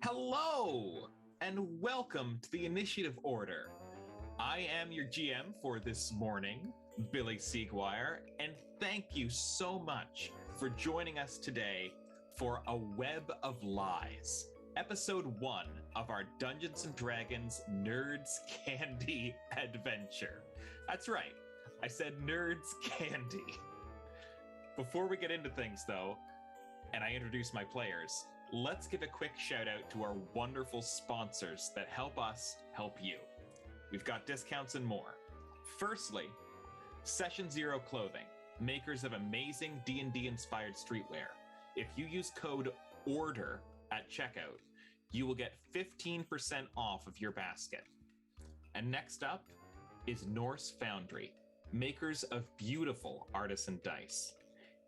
Hello, and welcome to the Initiative Order. I am your GM for this morning, Billy Seaguire, and thank you so much for joining us today for A Web of Lies, Episode 1 of our Dungeons & Dragons Nerds Candy Adventure. That's right, I said Nerds Candy. Before we get into things, though, and I introduce my players, let's give a quick shout out to our wonderful sponsors that help us help you. we've got discounts and more. Firstly, Session Zero Clothing, makers of amazing D&D inspired streetwear. If you use code ORDER at checkout, you will get 15% off of your basket. And next up is Norse Foundry, makers of beautiful artisan dice.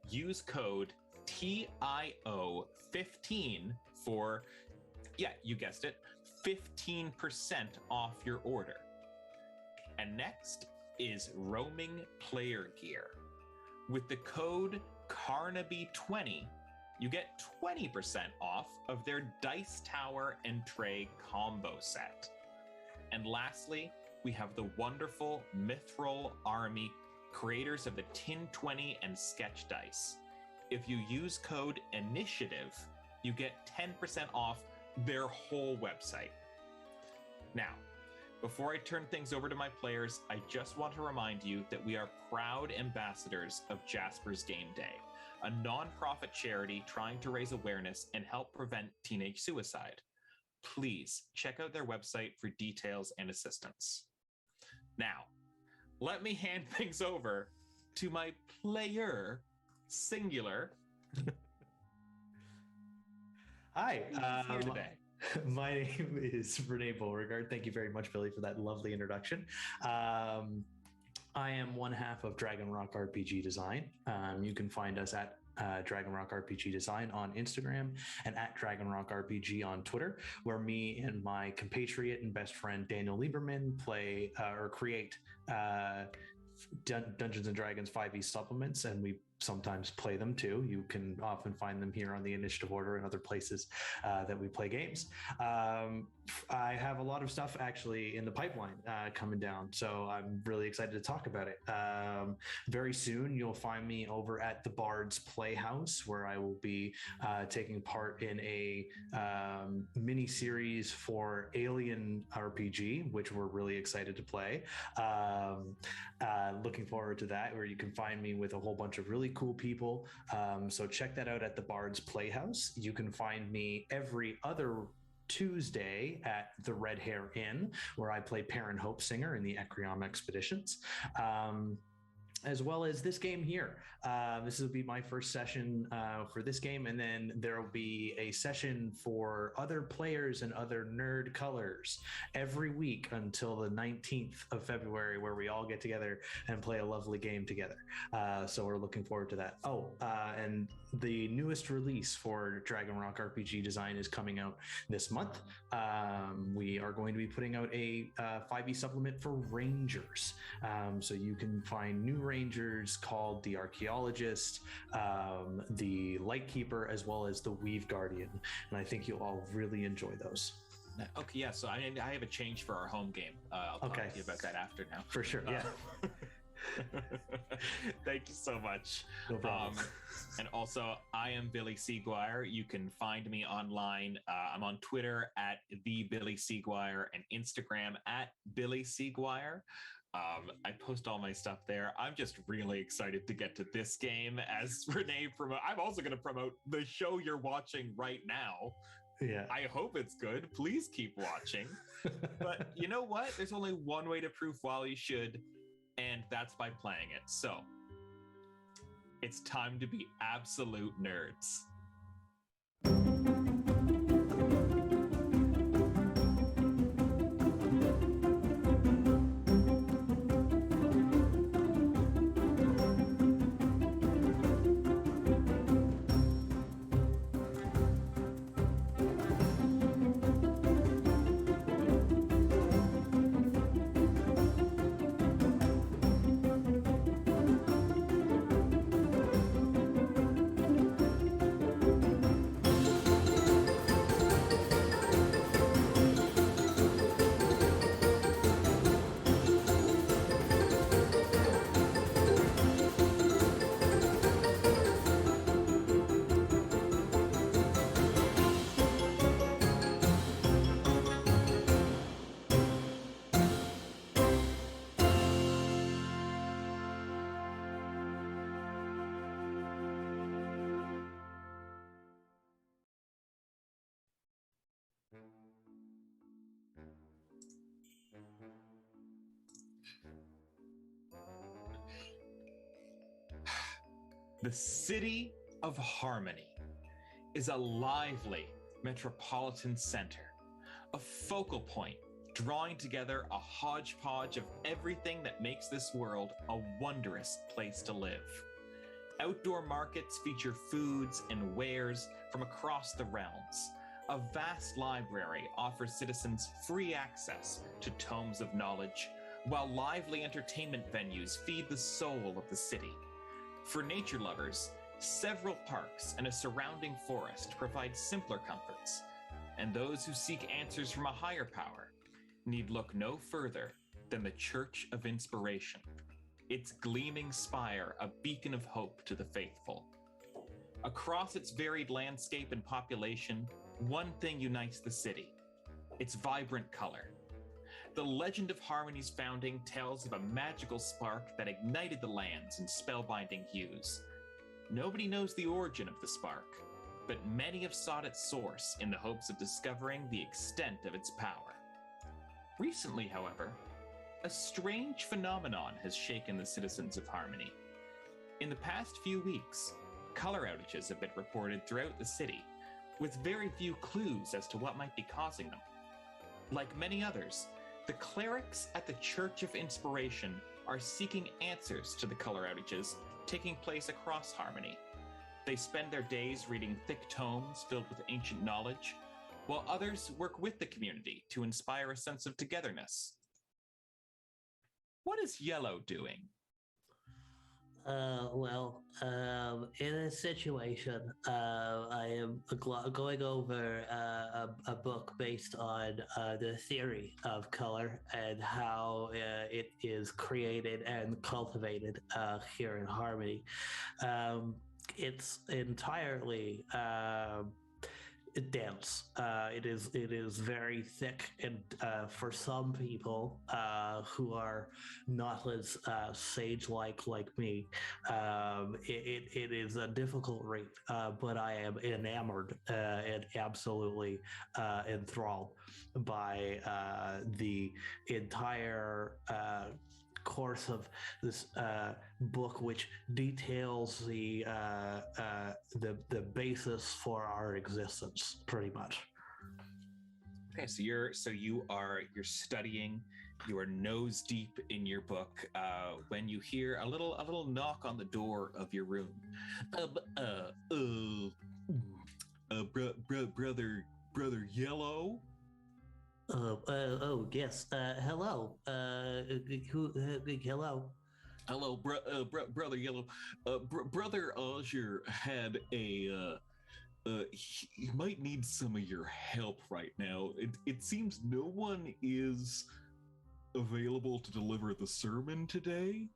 Use code TIO15 for, yeah, you guessed it, 15% off your order. And next is Roaming Player Gear. With the code Carnaby20, you get 20% off of their Dice Tower and Tray combo set. And lastly, we have the wonderful Mithril Army, creators of the Tin 20 and Sketch Dice. If you use code INITIATIVE, you get 10% off their whole website. Now, before I turn things over to my players, I just want to remind you that we are proud ambassadors of Jaspers Game Day, a nonprofit charity trying to raise awareness and help prevent teenage suicide. Please check out their website for details and assistance. Now, let me hand things over to my player, singular. Hi, here today. My name is Renee Beauregard. Thank you very much, Billy, for that lovely introduction. I am one half of Dragon Rock RPG Design. You can find us at Dragon Rock RPG Design on Instagram and at Dragon Rock RPG on Twitter, where me and my compatriot and best friend Daniel Lieberman play or create Dungeons and Dragons 5e supplements, and we sometimes play them too. You can often find them here on the Initiative Order and other places that we play games. I have a lot of stuff actually in the pipeline coming down, so I'm really excited to talk about it. Very soon you'll find me over at the Bard's Playhouse, where I will be taking part in a mini series for Alien RPG, which we're really excited to play. Looking forward to that, where you can find me with a whole bunch of really cool people. So check that out at the Bard's Playhouse. You can find me every other Tuesday at the Red Hair Inn, where I play Perrin Hope Singer in the Ecriom Expeditions. As well as this game here. This will be my first session for this game, and then there will be a session for other players and other nerd colors every week until the 19th of February, where we all get together and play a lovely game together. So we're looking forward to that. And the newest release for Dragon Rock RPG Design is coming out this month. We are going to be putting out a 5e supplement for Rangers. So you can find new Rangers called the Archaeologist, the Lightkeeper, as well as the Weave Guardian. And I think you'll all really enjoy those. Okay, yeah, so I have a change for our home game. I'll talk to you about that after now. For sure, yeah. Thank you so much. No problem. And also, I am Billy Seguire. You can find me online. I'm on Twitter at @TheBillySeguire and Instagram at Billy Seguire. I post all my stuff there. I'm just really excited to get to this game. As Renee I'm also going to promote the show you're watching right now. Yeah. I hope it's good. Please keep watching. But you know what? There's only one way to prove why you should, and that's by playing it. So it's time to be absolute nerds. The city of Harmony is a lively metropolitan center, a focal point drawing together a hodgepodge of everything that makes this world a wondrous place to live. Outdoor markets feature foods and wares from across the realms. A vast library offers citizens free access to tomes of knowledge, while lively entertainment venues feed the soul of the city. For nature lovers, several parks and a surrounding forest provide simpler comforts, and those who seek answers from a higher power need look no further than the Church of Inspiration, its gleaming spire a beacon of hope to the faithful. Across its varied landscape and population, one thing unites the city: its vibrant color. The legend of Harmony's founding tells of a magical spark that ignited the lands in spellbinding hues. Nobody knows the origin of the spark, but many have sought its source in the hopes of discovering the extent of its power. Recently, however, a strange phenomenon has shaken the citizens of Harmony. In the past few weeks, color outages have been reported throughout the city, with very few clues as to what might be causing them. Like many others, the clerics at the Church of Inspiration are seeking answers to the color outages taking place across Harmony. They spend their days reading thick tomes filled with ancient knowledge, while others work with the community to inspire a sense of togetherness. What is Yellow doing? In a situation, I am going over a book based on the theory of color and how it is created and cultivated here in Harmony. It's entirely dense. It is very thick, and for some people who are not as sage-like like me, it is a difficult read. But I am enamored and absolutely enthralled by the entire course of this book, which details the basis for our existence, pretty much. Okay, so you're studying, you are nose deep in your book when you hear a little knock on the door of your room. Brother Yellow. Yes. Hello. Hello. Hello, Brother Yellow. Brother Azure had a. He might need some of your help right now. It seems no one is available to deliver the sermon today.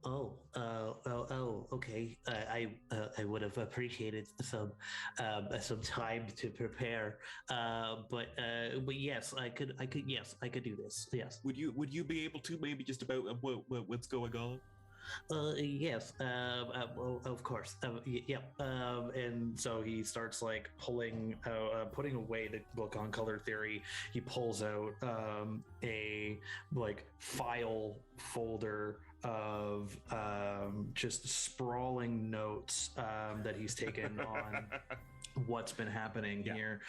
Okay. I would have appreciated some time to prepare. But yes, I could. Yes, I could do this. Yes. Would you be able to maybe just about what's going on? Yes. Of course. Yeah. And so he starts like putting away the book on color theory. He pulls out a like file folder of just sprawling notes that he's taken on what's been happening here.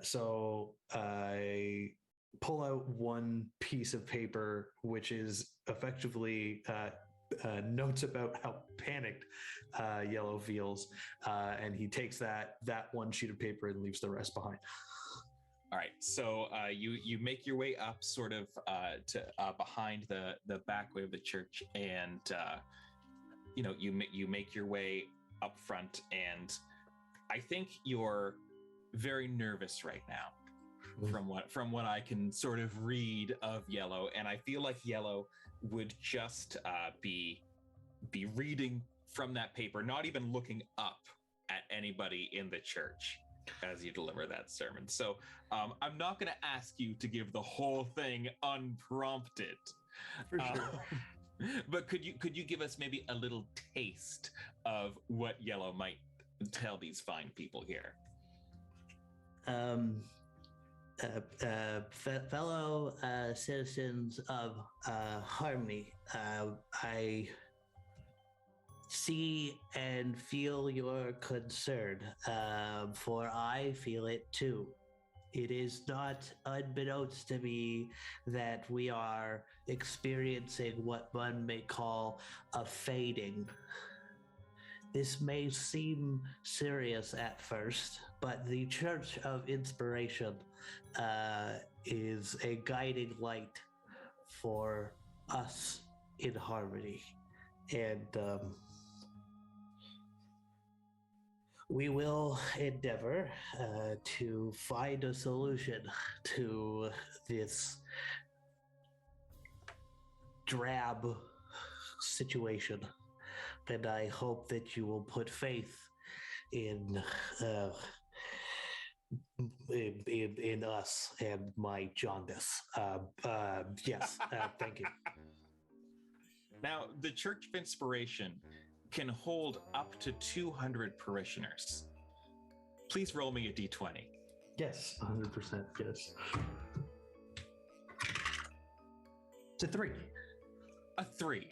So I pull out one piece of paper, which is effectively notes about how panicked Yellow feels, and he takes that one sheet of paper and leaves the rest behind. All right, so you make your way up, sort of to behind the back way of the church, and you make your way up front, and I think you're very nervous right now, from what I can sort of read of Yellow, and I feel like Yellow would just be reading from that paper, not even looking up at anybody in the church as you deliver that sermon. So I'm not going to ask you to give the whole thing unprompted. For sure. But could you give us maybe a little taste of what Yellow might tell these fine people here? Fellow citizens of Harmony, I see and feel your concern, for I feel it too. It is not unbeknownst to me that we are experiencing what one may call a fading. This may seem serious at first, but the Church of Inspiration is a guiding light for us in harmony. And we will endeavor to find a solution to this drab situation. And I hope that you will put faith in us and my jaundice. Yes, thank you. Now, the Church of Inspiration can hold up to 200 parishioners. Please roll me a d20. Yes, 100%. Yes. It's a 3. A 3.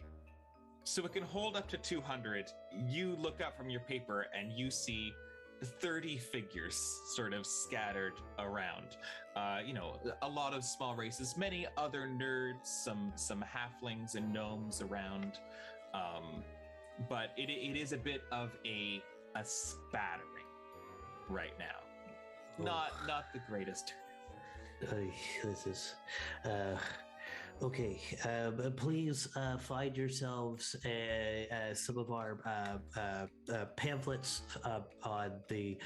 So it can hold up to 200. You look up from your paper and you see 30 figures sort of scattered around. A lot of small races, many other nerds, some halflings and gnomes around. But it is a bit of a spattering right now. Not the greatest. This is okay. Please find yourselves some of our pamphlets on the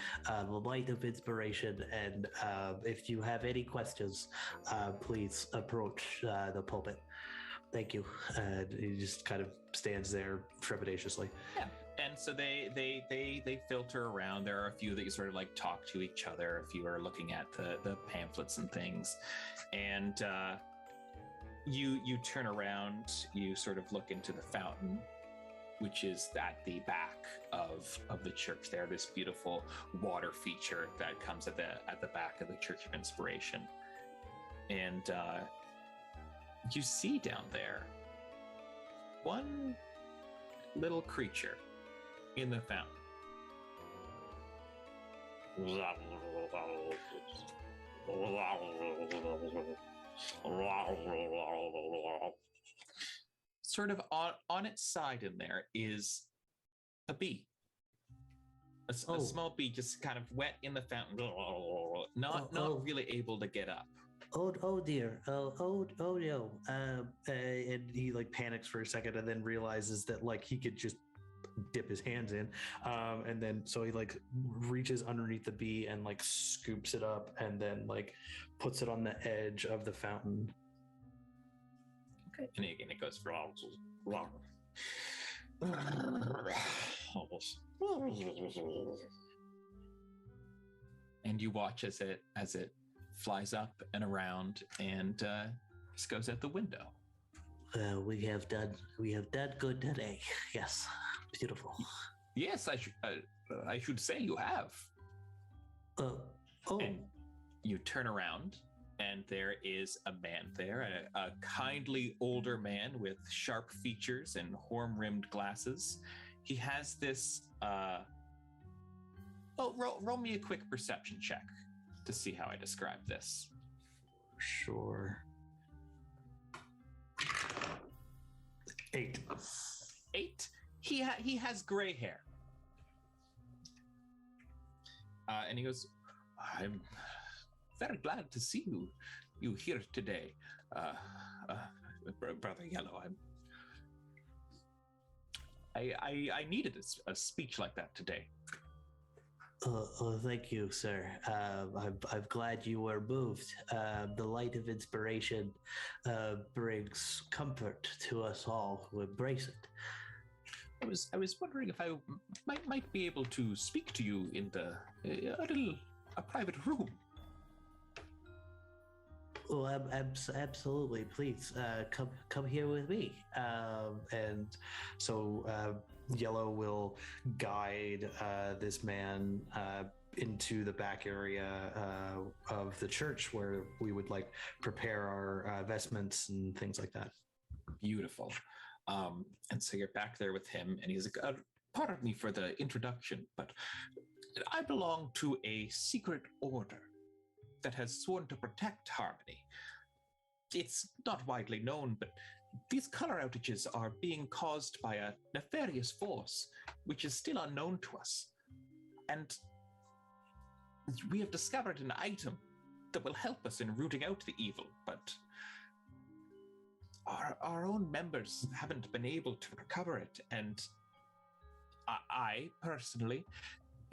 Light of Inspiration, and if you have any questions, please approach the pulpit. Thank you. He just kind of stands there trepidatiously. Yeah. And so they filter around. There are a few that you sort of like talk to each other. A few are looking at the pamphlets and things. And you turn around, you sort of look into the fountain, which is at the back of the church there, this beautiful water feature that comes at the back of the Church of Inspiration. And you see down there one little creature in the fountain. Sort of on its side in there is a bee. A small bee just kind of wet in the fountain, not really able to get up. Oh dear. Oh no. And he like panics for a second and then realizes that like he could just dip his hands in. And then so he like reaches underneath the bee and like scoops it up and then like puts it on the edge of the fountain. Okay. And again it goes and you watch as it flies up and around and just goes out the window. We have done good today. Yes, beautiful. Yes, I should say you have. And you turn around, and there is a man there, a kindly older man with sharp features and horn-rimmed glasses. He has this. Roll me a quick perception check to see how I describe this. Sure. 8. 8. He has gray hair. And he goes, I'm very glad to see you here today, Brother Yellow. I needed a speech like that today. Thank you, sir. I'm glad you were moved. The light of inspiration brings comfort to us all who embrace it. I was wondering if I might be able to speak to you in a private room. Oh, absolutely! Please come here with me. And so Yellow will guide this man into the back area of the church where we would like prepare our vestments and things like that. Beautiful. And so you're back there with him, and he's like, pardon me for the introduction, but I belong to a secret order that has sworn to protect Harmony. It's not widely known, but these color outages are being caused by a nefarious force, which is still unknown to us. And we have discovered an item that will help us in rooting out the evil, but our own members haven't been able to recover it, and I personally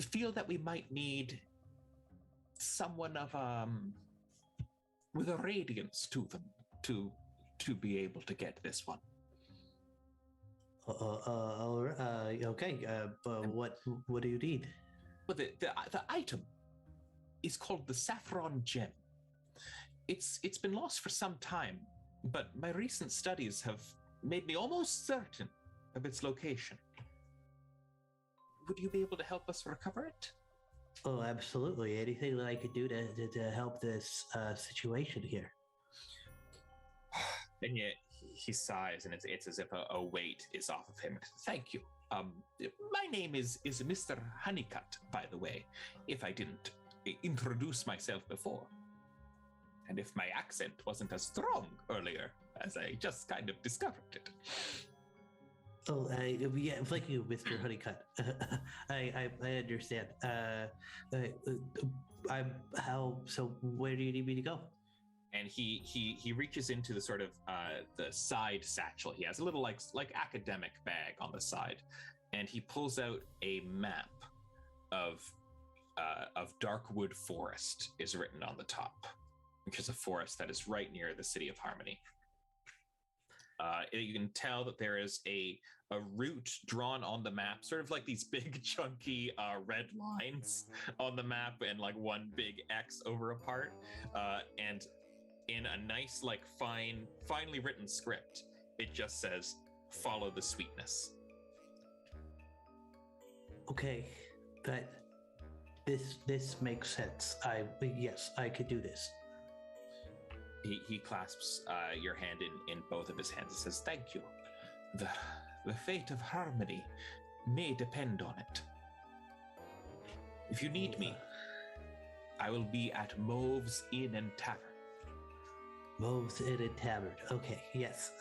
feel that we might need someone of with a radiance to them to be able to get this one. Okay. What do you need? Well, the item is called the Saffron Gem. It's been lost for some time, but my recent studies have made me almost certain of its location. Would you be able to help us recover it? Oh, absolutely. Anything that I could do to help this situation here. And yet he sighs, and it's as if a weight is off of him. Thank you. My name is Mr. Honeycutt, by the way, if I didn't introduce myself before. And if my accent wasn't as strong earlier, as I just kind of discovered it. Oh, yeah, thank you, Mr. Honeycutt. I understand. So where do you need me to go? And he reaches into the sort of the side satchel. He has a little like academic bag on the side, and he pulls out a map of Darkwood Forest is written on the top, which is a forest that is right near the city of Harmony. You can tell that there is a route drawn on the map, sort of like these big chunky red lines on the map, and like one big X over a part, and in a nice like finely written script, it just says follow the sweetness. Okay, but this makes sense. Yes, I could do this. He clasps your hand in both of his hands and says, thank you. The fate of Harmony may depend on it. If you need me, I will be at Mauve's Inn and Tavern. Mauve's Inn and Tavern. Okay, yes.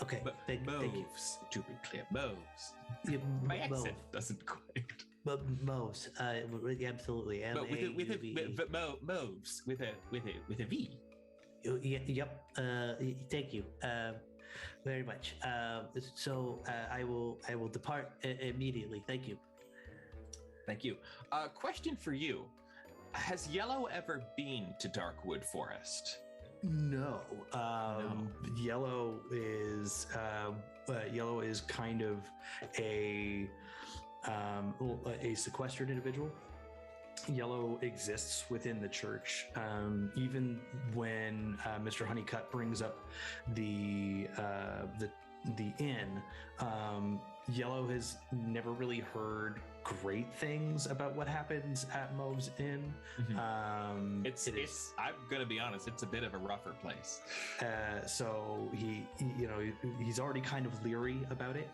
Okay, thank you. Mauve's, to be clear, Mauve's. Yeah, my accent doesn't quite. Mauve's, absolutely. Mauve's with a V. Yep. Thank you very much. So I will depart immediately. Thank you. Thank you. Question for you: has Yellow ever been to Darkwood Forest? No. No. Yellow is kind of a sequestered individual. Yellow exists within the church. Even when Mr. Honeycutt brings up the inn, Yellow has never really heard great things about what happens at Mauve's Inn. Mm-hmm. It's I'm gonna be honest, it's a bit of a rougher place. So he's already kind of leery about it.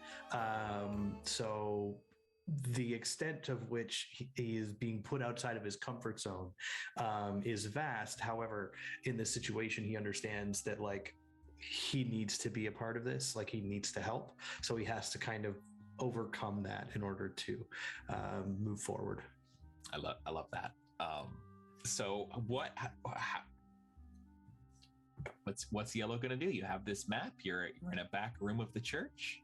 So the extent of which he is being put outside of his comfort zone is vast. However, in this situation, he understands that like he needs to be a part of this, like he needs to help. So he has to kind of overcome that in order to move forward. I love that. So what's Yellow gonna do? You have this map. You're in a back room of the church.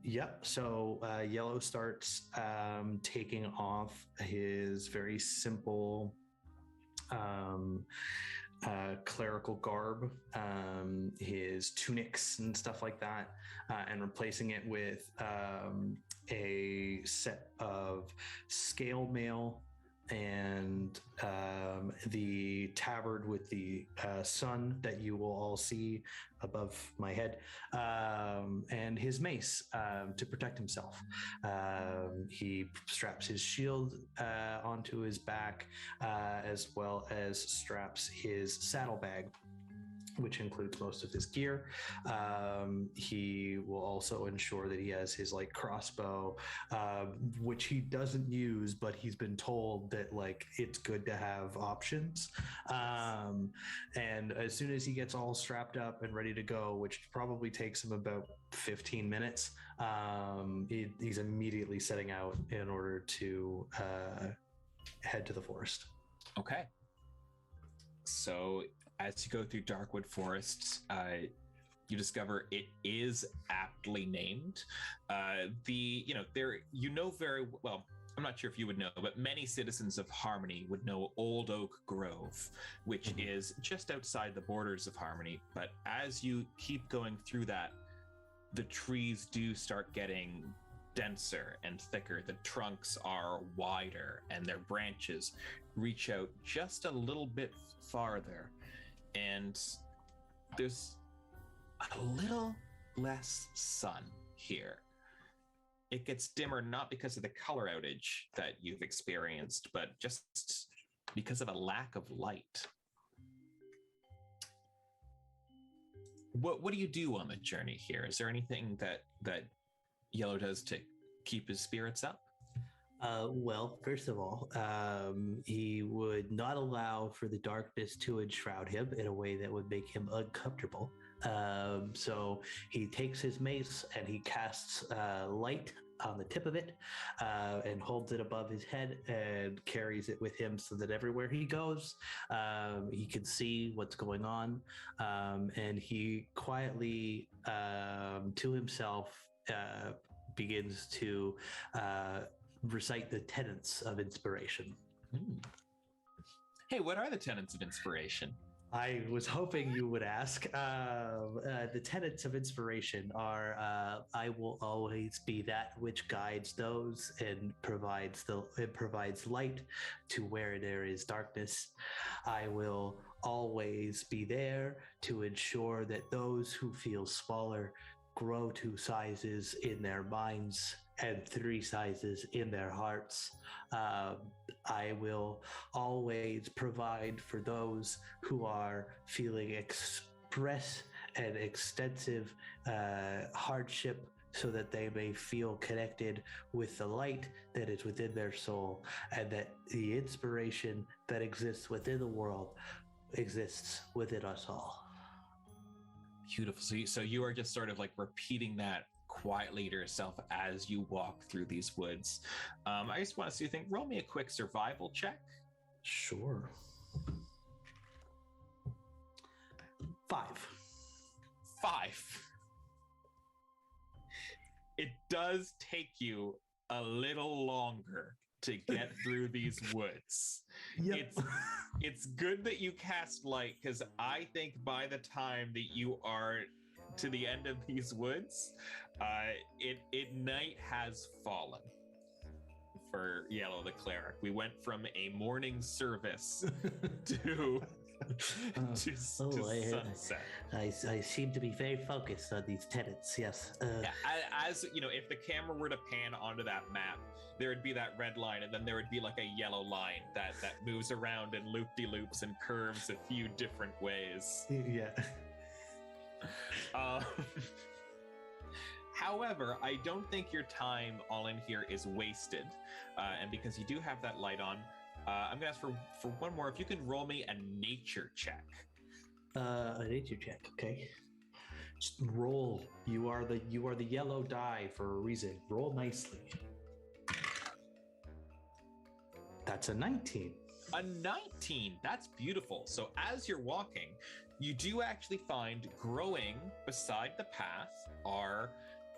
Yep. So Yellow starts taking off his very simple clerical garb, his tunics and stuff like that, and replacing it with a set of scale mail and the tabard with the sun that you will all see above my head, and his mace to protect himself. He straps his shield onto his back, as well as straps his saddlebag which includes most of his gear. He will also ensure that he has his like crossbow, which he doesn't use, but he's been told that like it's good to have options. And as soon as he gets all strapped up and ready to go, which probably takes him about 15 minutes, he's immediately setting out in order to head to the forest. Okay. So as you go through Darkwood Forests, you discover it is aptly named. Very well. I'm not sure if you would know, but many citizens of Harmony would know Old Oak Grove, which is just outside the borders of Harmony. But as you keep going through that, the trees do start getting denser and thicker. The trunks are wider, and their branches reach out just a little bit farther. And there's a little less sun here. It gets dimmer not because of the color outage that you've experienced, but just because of a lack of light. What do you do on the journey here? Is there anything that Yellow does to keep his spirits up? Well, first of all, he would not allow for the darkness to enshroud him in a way that would make him uncomfortable. So he takes his mace and he casts light on the tip of it and holds it above his head and carries it with him so that everywhere he goes, he can see what's going on. And he quietly, to himself, begins to recite the Tenets of Inspiration. Hey, what are the Tenets of Inspiration? I was hoping you would ask. The Tenets of Inspiration are: I will always be that which guides those and provides light to where there is darkness. I will always be there to ensure that those who feel smaller grow 2 sizes in their minds and 3 sizes in their hearts. I will always provide for those who are feeling express and extensive hardship so that they may feel connected with the light that is within their soul, and that the inspiration that exists within the world exists within us all. Beautiful. So you are just sort of like repeating that quietly to yourself as you walk through these woods. I just want to see you think. Roll me a quick survival check. Sure. 5. It does take you a little longer to get through these woods. Yep. It's good that you cast light, because I think by the time that you are to the end of these woods, night has fallen for Yellow the Cleric. We went from a morning service to sunset. I seem to be very focused on these tenets. Yes. As you know, if the camera were to pan onto that map, there would be that red line, and then there would be like a yellow line that moves around in loop-de-loops and curves a few different ways. Yeah. However, I don't think your time all in here is wasted, and because you do have that light on, I'm gonna ask for one more. If you can roll me a nature check. A nature check, okay. Just roll. You are the yellow die for a reason. Roll nicely. That's a 19. A 19. That's beautiful. So as you're walking, you do actually find growing beside the path are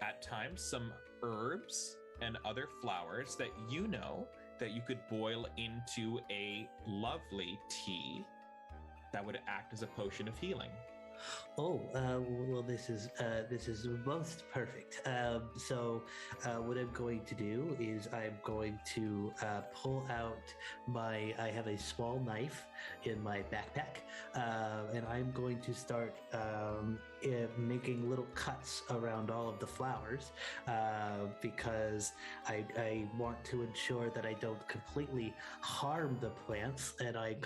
at times some herbs and other flowers that you know that you could boil into a lovely tea that would act as a potion of healing. Oh, well, this is most perfect. So what I'm going to do is I'm going to pull out I have a small knife in my backpack, and I'm going to start making little cuts around all of the flowers, because I want to ensure that I don't completely harm the plants, and I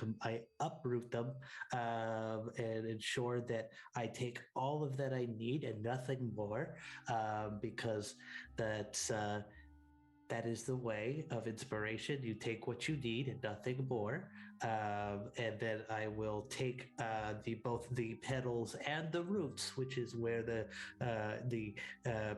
uproot them and ensure that that I take all of that I need and nothing more, because that is the way of inspiration. You take what you need and nothing more. And then I will take both the petals and the roots, which is where the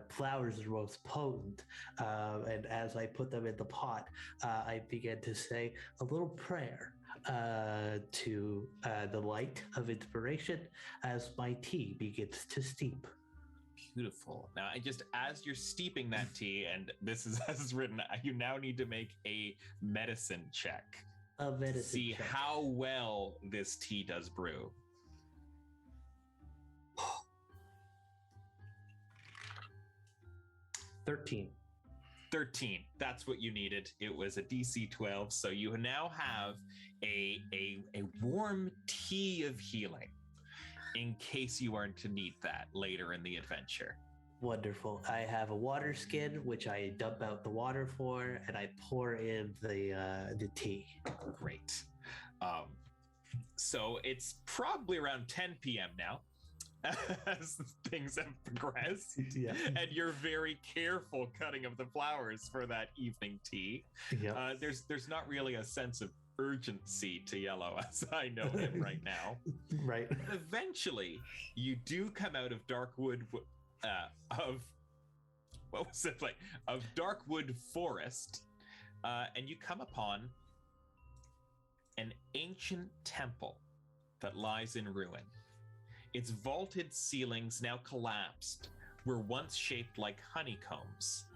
flowers are most potent. And as I put them in the pot, I begin to say a little prayer to the light of inspiration as my tea begins to steep. Beautiful. Now, as you're steeping that tea, and this is as it's written, you now need to make a medicine check. A medicine to see check. how well this tea does brew. 13. 13. That's what you needed. It was a DC 12. So you now have a warm tea of healing in case you are to need that later in the adventure. Wonderful. I have a water skin, which I dump out the water for, and I pour in the tea. Great. So it's probably around 10 p.m. now as things have progressed. Yeah. And you're very careful cutting of the flowers for that evening tea. Yeah. There's not really a sense of urgency to Yellow as I know him right now. Right. Eventually, you do come out of Darkwood of Darkwood Forest, and you come upon an ancient temple that lies in ruin. Its vaulted ceilings, now collapsed, were once shaped like honeycombs.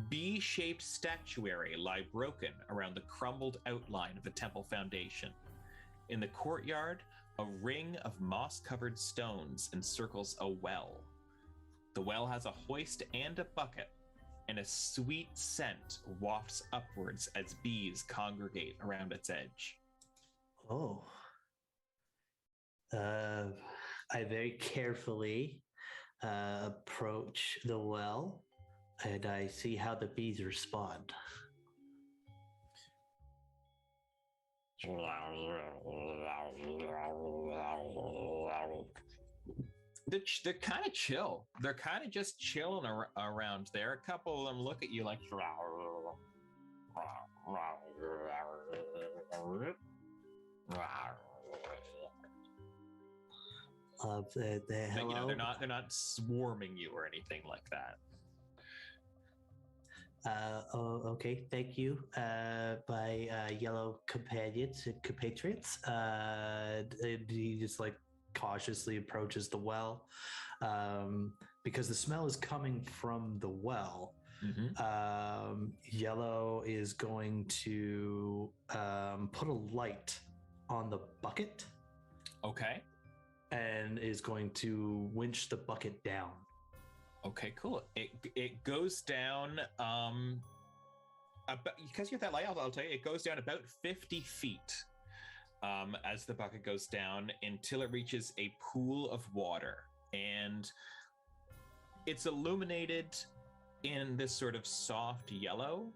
B-shaped statuary lie broken around the crumbled outline of the temple foundation. In the courtyard, a ring of moss-covered stones encircles a well. The well has a hoist and a bucket, and a sweet scent wafts upwards as bees congregate around its edge. Oh. I very carefully approach the well, and I see how the bees respond. They're kind of chill. They're kind of just chilling around there. A couple of them look at you like... Hello? You know, they're not swarming you or anything like that. Okay, thank you, my yellow companions and compatriots. And he just like cautiously approaches the well, because the smell is coming from the well. Mm-hmm. Yellow is going to put a light on the bucket. Okay. And is going to winch the bucket down. Okay, cool. It goes down about, because you have that layout, I'll tell you, it goes down about 50 feet as the bucket goes down until it reaches a pool of water. And it's illuminated in this sort of soft yellow,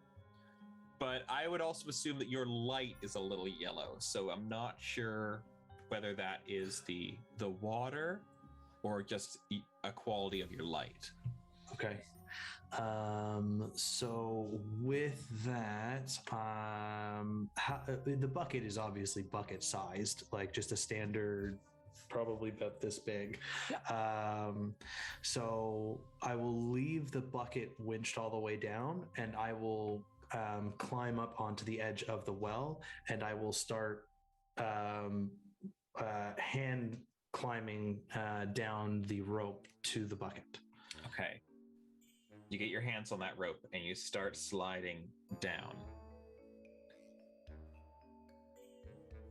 but I would also assume that your light is a little yellow. So I'm not sure whether that is the water or just a quality of your light. Okay. So with that, the bucket is obviously bucket sized, like just a standard, probably about this big. Yeah. So I will leave the bucket winched all the way down, and I will climb up onto the edge of the well, and I will start hand climbing down the rope to the bucket. Okay. You get your hands on that rope and you start sliding down.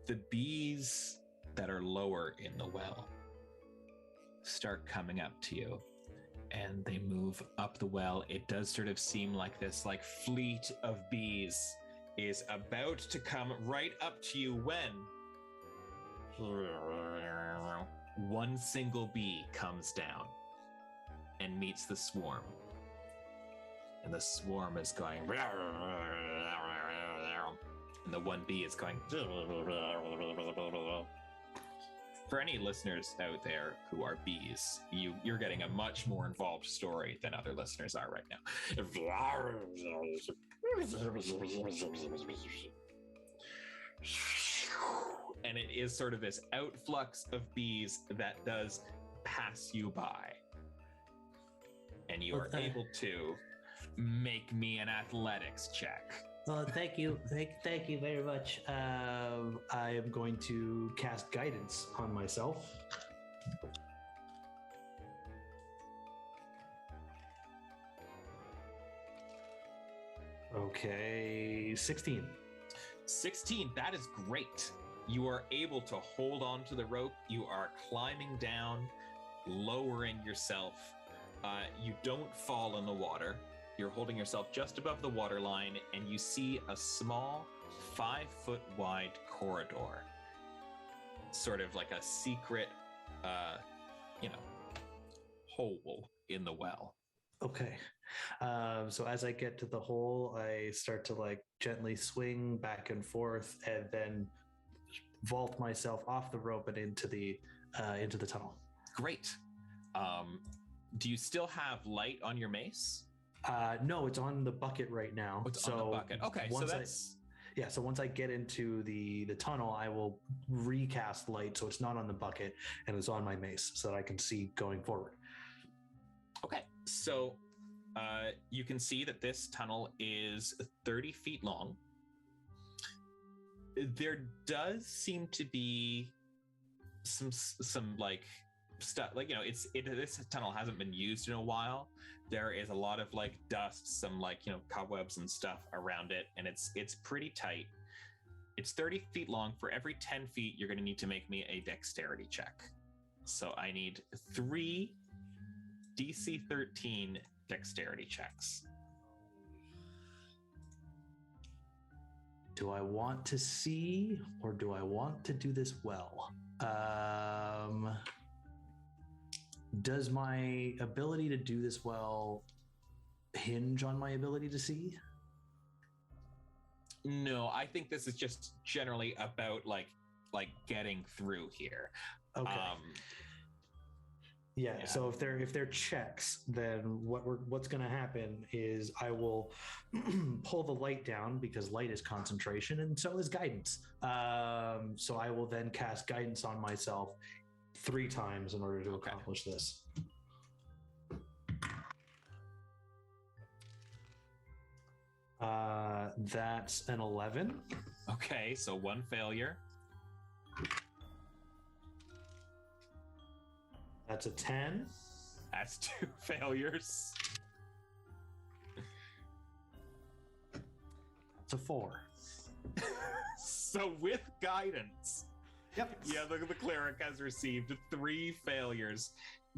The bees that are lower in the well start coming up to you, and they move up the well. It does sort of seem like this like fleet of bees is about to come right up to you when one single bee comes down and meets the swarm. And the swarm is going, and the one bee is going. For any listeners out there who are bees, you're getting a much more involved story than other listeners are right now. And it is sort of this outflux of bees that does pass you by. And you are able to make me an athletics check. Well, thank you very much. I am going to cast guidance on myself. Okay, 16. 16, that is great. You are able to hold on to the rope. You are climbing down, lowering yourself. You don't fall in the water. You're holding yourself just above the water line, and you see a small 5-foot wide corridor. Sort of like a secret, hole in the well. Okay. So as I get to the hole, I start to like gently swing back and forth and then vault myself off the rope and into the tunnel. Great. Do you still have light on your mace? No, it's on the bucket right now. Oh, it's on the bucket. Okay, so that's... So once I get into the tunnel, I will recast light so it's not on the bucket and it's on my mace so that I can see going forward. Okay, so you can see that this tunnel is 30 feet long. There does seem to be some like stuff, like, this tunnel hasn't been used in a while. There is a lot of like dust, some like, cobwebs and stuff around it, and it's pretty tight. It's 30 feet long. For every 10 feet, you're going to need to make me a dexterity check. So I need 3 DC 13 dexterity checks. Do I want to see or do I want to do this well? Does my ability to do this well hinge on my ability to see? No, I think this is just generally about like getting through here. Okay. Yeah. So if they're checks, then what's going to happen is I will pull the light down because light is concentration and so is guidance. So I will then cast guidance on myself 3 times in order to accomplish this. That's an 11. Okay, so 1 failure. That's a 10. That's 2 failures. It's a 4. So with guidance, yep. Yeah, the cleric has received 3 failures.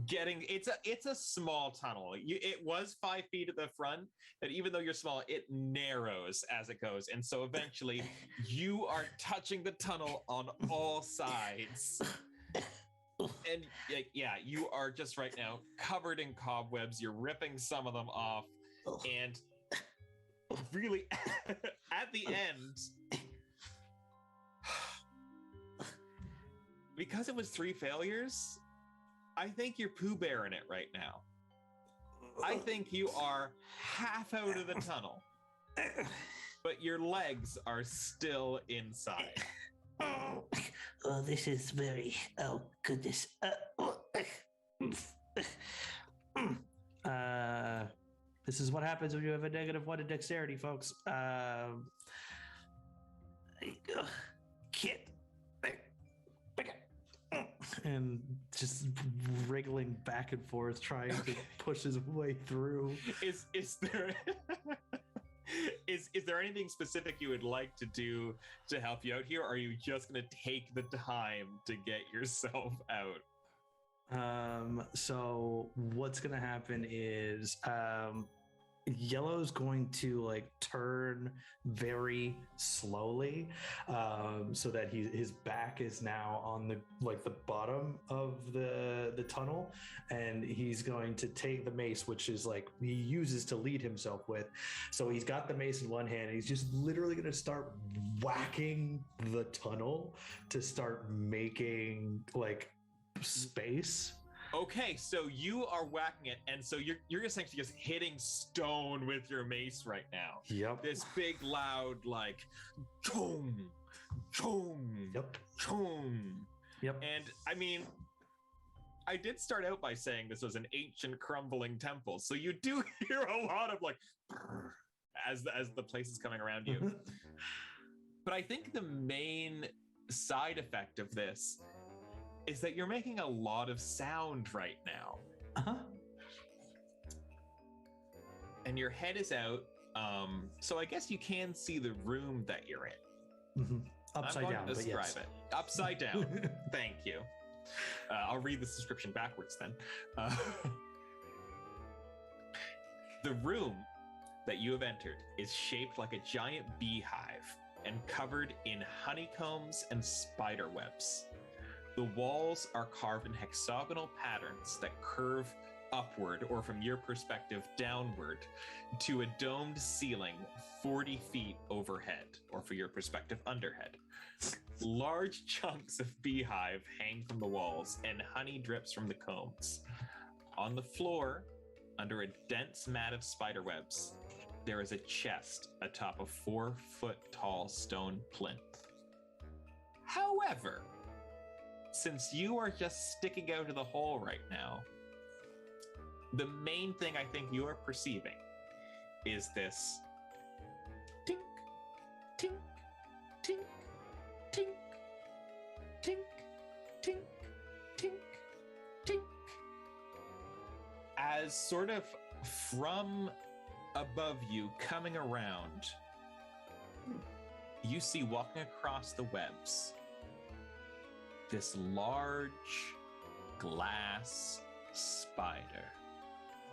It's a small tunnel. It was 5 feet at the front, but even though you're small, it narrows as it goes, and so eventually you are touching the tunnel on all sides. And yeah, you are just right now covered in cobwebs. You're ripping some of them off, and really, at the end, because it was 3 failures, I think you're Pooh Bearing it right now. I think you are half out of the tunnel, but your legs are still inside. Oh, this is very... Oh, goodness. This is what happens when you have a -1 in dexterity, folks. Kid. And just wriggling back and forth, trying to push his way through. Is there... Is there anything specific you would like to do to help you out here, or are you just going to take the time to get yourself out? So what's going to happen is Yellow's going to like turn very slowly, so that his back is now on the bottom of the tunnel, and he's going to take the mace, which is like he uses to lead himself with. So he's got the mace in one hand, and he's just literally going to start whacking the tunnel to start making like space. Okay, so you are whacking it, and so you're essentially just hitting stone with your mace right now. Yep. This big, loud, like, chong, chong, Yep. chong. Yep. And I mean, I did start out by saying this was an ancient, crumbling temple, so you do hear a lot of like, as the place is coming around you. But I think the main side effect of this is that you're making a lot of sound right now. Uh-huh. And your head is out. So I guess you can see the room that you're in. Mm-hmm. Upside I'm going down, to but describe yes. it. Upside down. Thank you. I'll read this description backwards then. The room that you have entered is shaped like a giant beehive and covered in honeycombs and spider webs. The walls are carved in hexagonal patterns that curve upward, or from your perspective, downward, to a domed ceiling 40 feet overhead, or for your perspective, underhead. Large chunks of beehive hang from the walls, and honey drips from the combs. On the floor, under a dense mat of spider webs, there is a chest atop a 4-foot-tall stone plinth. However, since you are just sticking out of the hole right now, the main thing I think you are perceiving is this tink, tink, tink, tink, tink, tink, tink, tink. As sort of from above you, coming around, you see walking across the webs this large glass spider.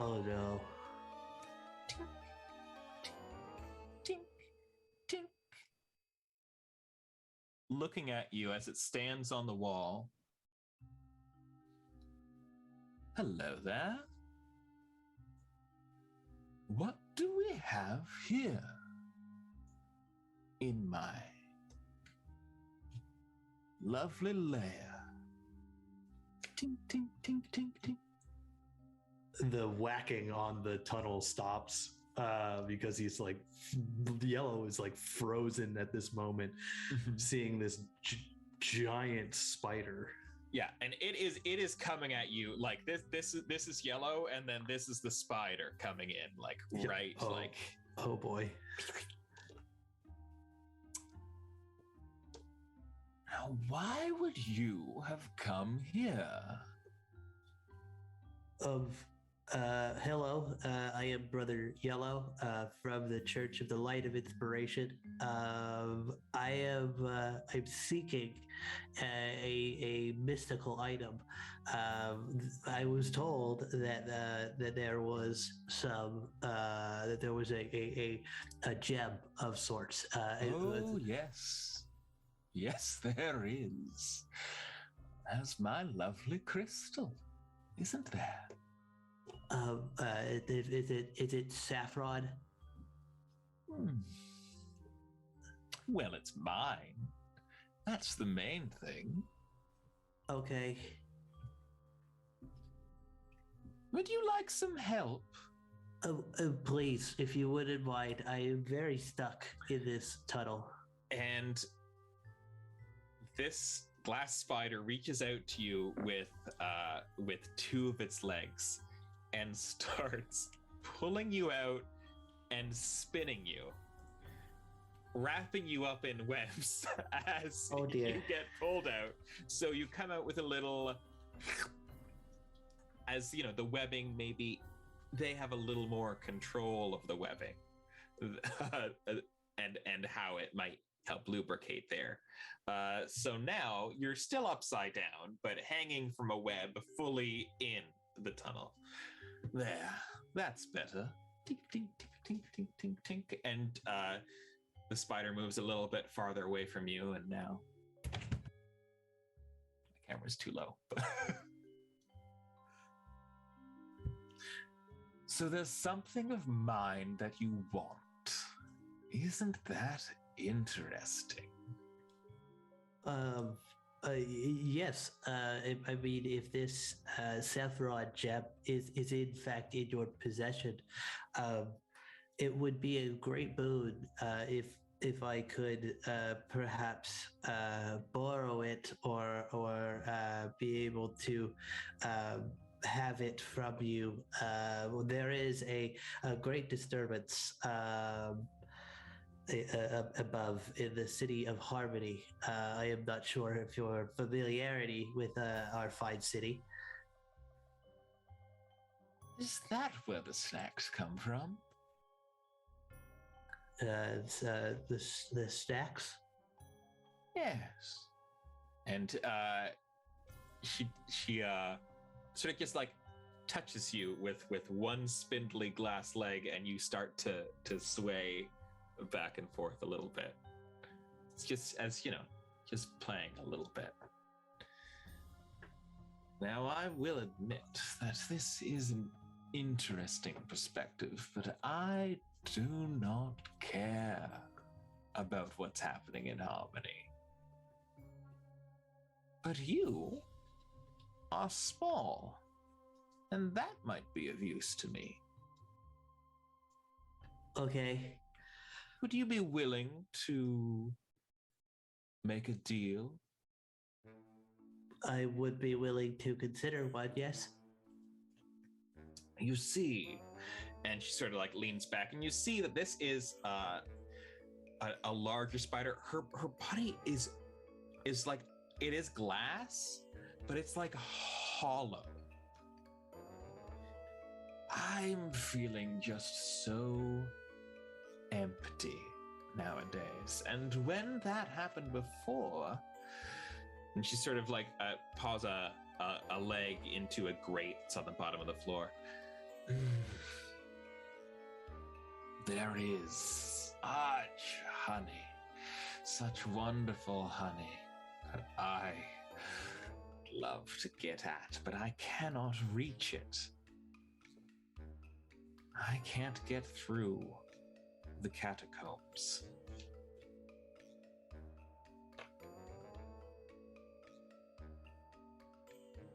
Oh no. Tink, tink, tink, tink. Looking at you as it stands on the wall. Hello there. What do we have here in my lovely lair? Tink, tink, tink, tink, tink. The whacking on the tunnel stops because he's like, Yellow is like frozen at this moment, seeing this giant spider. Yeah, and it is coming at you like this is Yellow, and then this is the spider coming in like right like. Oh boy. Now, why would you have come here? Hello, I am Brother Yellow from the Church of the Light of Inspiration. I'm seeking a mystical item. I was told that there was a gem of sorts. Yes, there is. That's my lovely crystal, isn't there? Is it saffron? Well, it's mine. That's the main thing. Okay. Would you like some help? Please, if you wouldn't mind, I am very stuck in this tunnel. And this glass spider reaches out to you with two of its legs and starts pulling you out and spinning you, wrapping you up in webs as you get pulled out. So you come out with a little, as you know, the webbing, maybe they have a little more control of the webbing and how it might help lubricate there. So now you're still upside down, but hanging from a web fully in the tunnel. There, that's better. tink, tink, tink, tink, tink, tink, tink, and the spider moves a little bit farther away from you, and now the camera's too low. So there's something of mine that you want. Isn't that interesting? Yes. I mean, if this Saffron Gem is in fact in your possession, it would be a great boon if I could perhaps borrow it or be able to have it from you. There is a great disturbance above in the city of Harmony. I am not sure if your familiarity with our fine city. Is that where the snacks come from? The snacks. Yes. And she sort of just like touches you with one spindly glass leg, and you start to sway back and forth a little bit. It's just, as you know, just playing a little bit. Now, I will admit that this is an interesting perspective, but I do not care about what's happening in Harmony. But you are small, and that might be of use to me. Okay. Would you be willing to make a deal? I would be willing to consider one, yes. You see, and she sort of like leans back, and you see that this is a larger spider. Her body is like, it is glass, but it's like hollow. I'm feeling just so empty nowadays. And when that happened before, and she sort of like paws a leg into a grate that's on the bottom of the floor. There is such honey, such wonderful honey that I love to get at, but I cannot reach it. I can't get through the catacombs.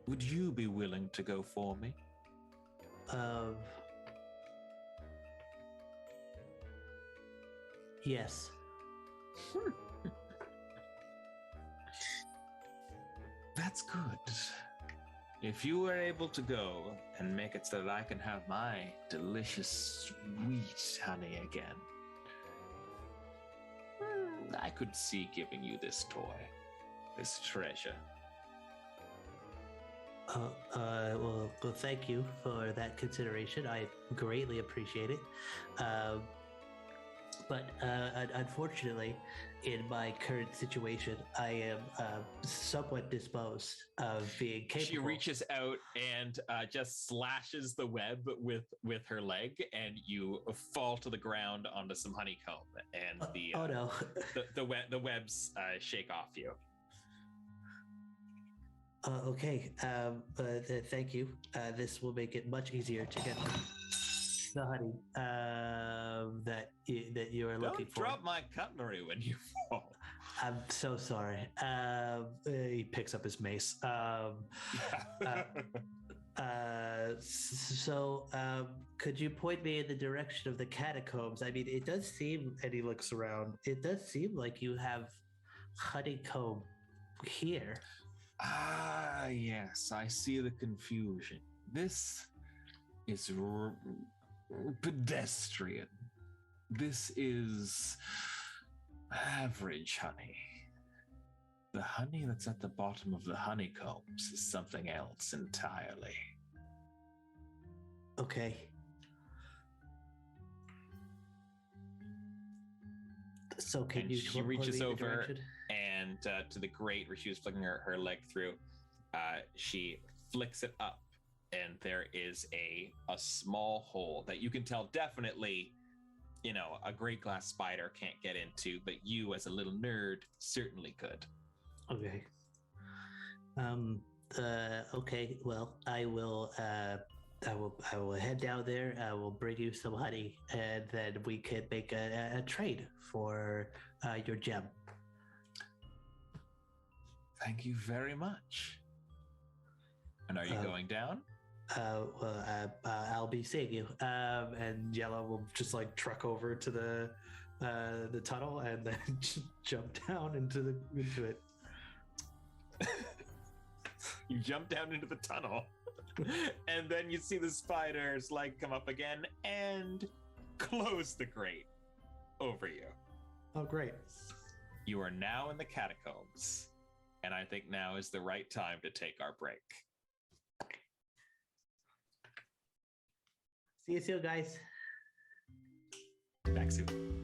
Would you be willing to go for me? Yes. That's good. If you were able to go and make it so that I can have my delicious, sweet honey again, I could see giving you this toy, this treasure. Well, thank you for that consideration. I greatly appreciate it. But unfortunately, in my current situation, I am somewhat disposed of being capable. She reaches out and just slashes the web with her leg, and you fall to the ground onto some honeycomb, and oh no, the webs shake off you. Okay. Thank you. This will make it much easier to get the honey that you are looking for. Don't drop my cutlery when you fall. I'm so sorry. He picks up his mace. So, could you point me in the direction of the catacombs? I mean, it does seem, and he looks around, it does seem like you have honeycomb here. Ah, yes, I see the confusion. This is pedestrian. This is average honey. The honey that's at the bottom of the honeycombs is something else entirely. Okay. So can she reaches over and to the grate where she was flicking her leg through, she flicks it up and there is a small hole that you can tell definitely, you know, a great glass spider can't get into, but you as a little nerd certainly could. Okay. Okay. Well, I will head down there. I will bring you some honey, and then we can make a trade for your gem. Thank you very much. And are you going down? I'll be seeing you. And Yellow will just like truck over to the tunnel and then jump down into it. You jump down into the tunnel, and then you see the spider's leg come up again and close the grate over you. Oh, great. You are now in the catacombs, and I think now is the right time to take our break. See you soon, guys. Back soon.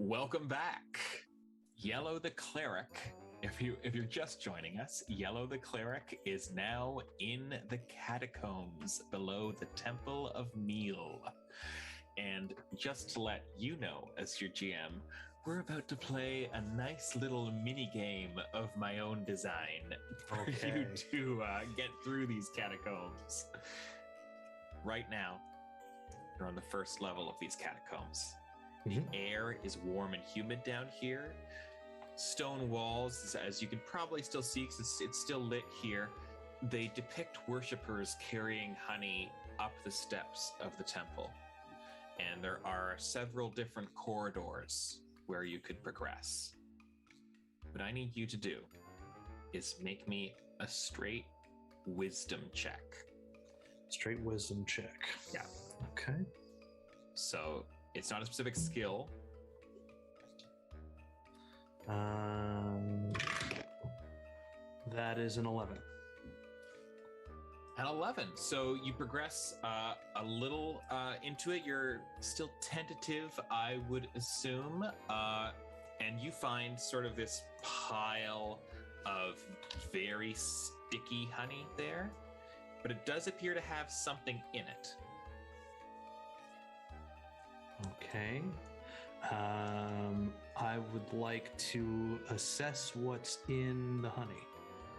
Welcome back. Yellow the Cleric. If you're just joining us, Yellow the Cleric is now in the catacombs below the Temple of Meal. And just to let you know, as your GM, we're about to play a nice little mini game of my own design for you to get through these catacombs. Right now, you're on the first level of these catacombs. The air is warm and humid down here. Stone walls, as you can probably still see, because it's still lit here, they depict worshippers carrying honey up the steps of the temple. And there are several different corridors where you could progress. What I need you to do is make me a straight wisdom check. Straight wisdom check. Yeah. Okay. So it's not a specific skill. That is an 11. An 11. So you progress a little into it. You're still tentative, I would assume. And you find sort of this pile of very sticky honey there. But it does appear to have something in it. Okay. I would like to assess what's in the honey.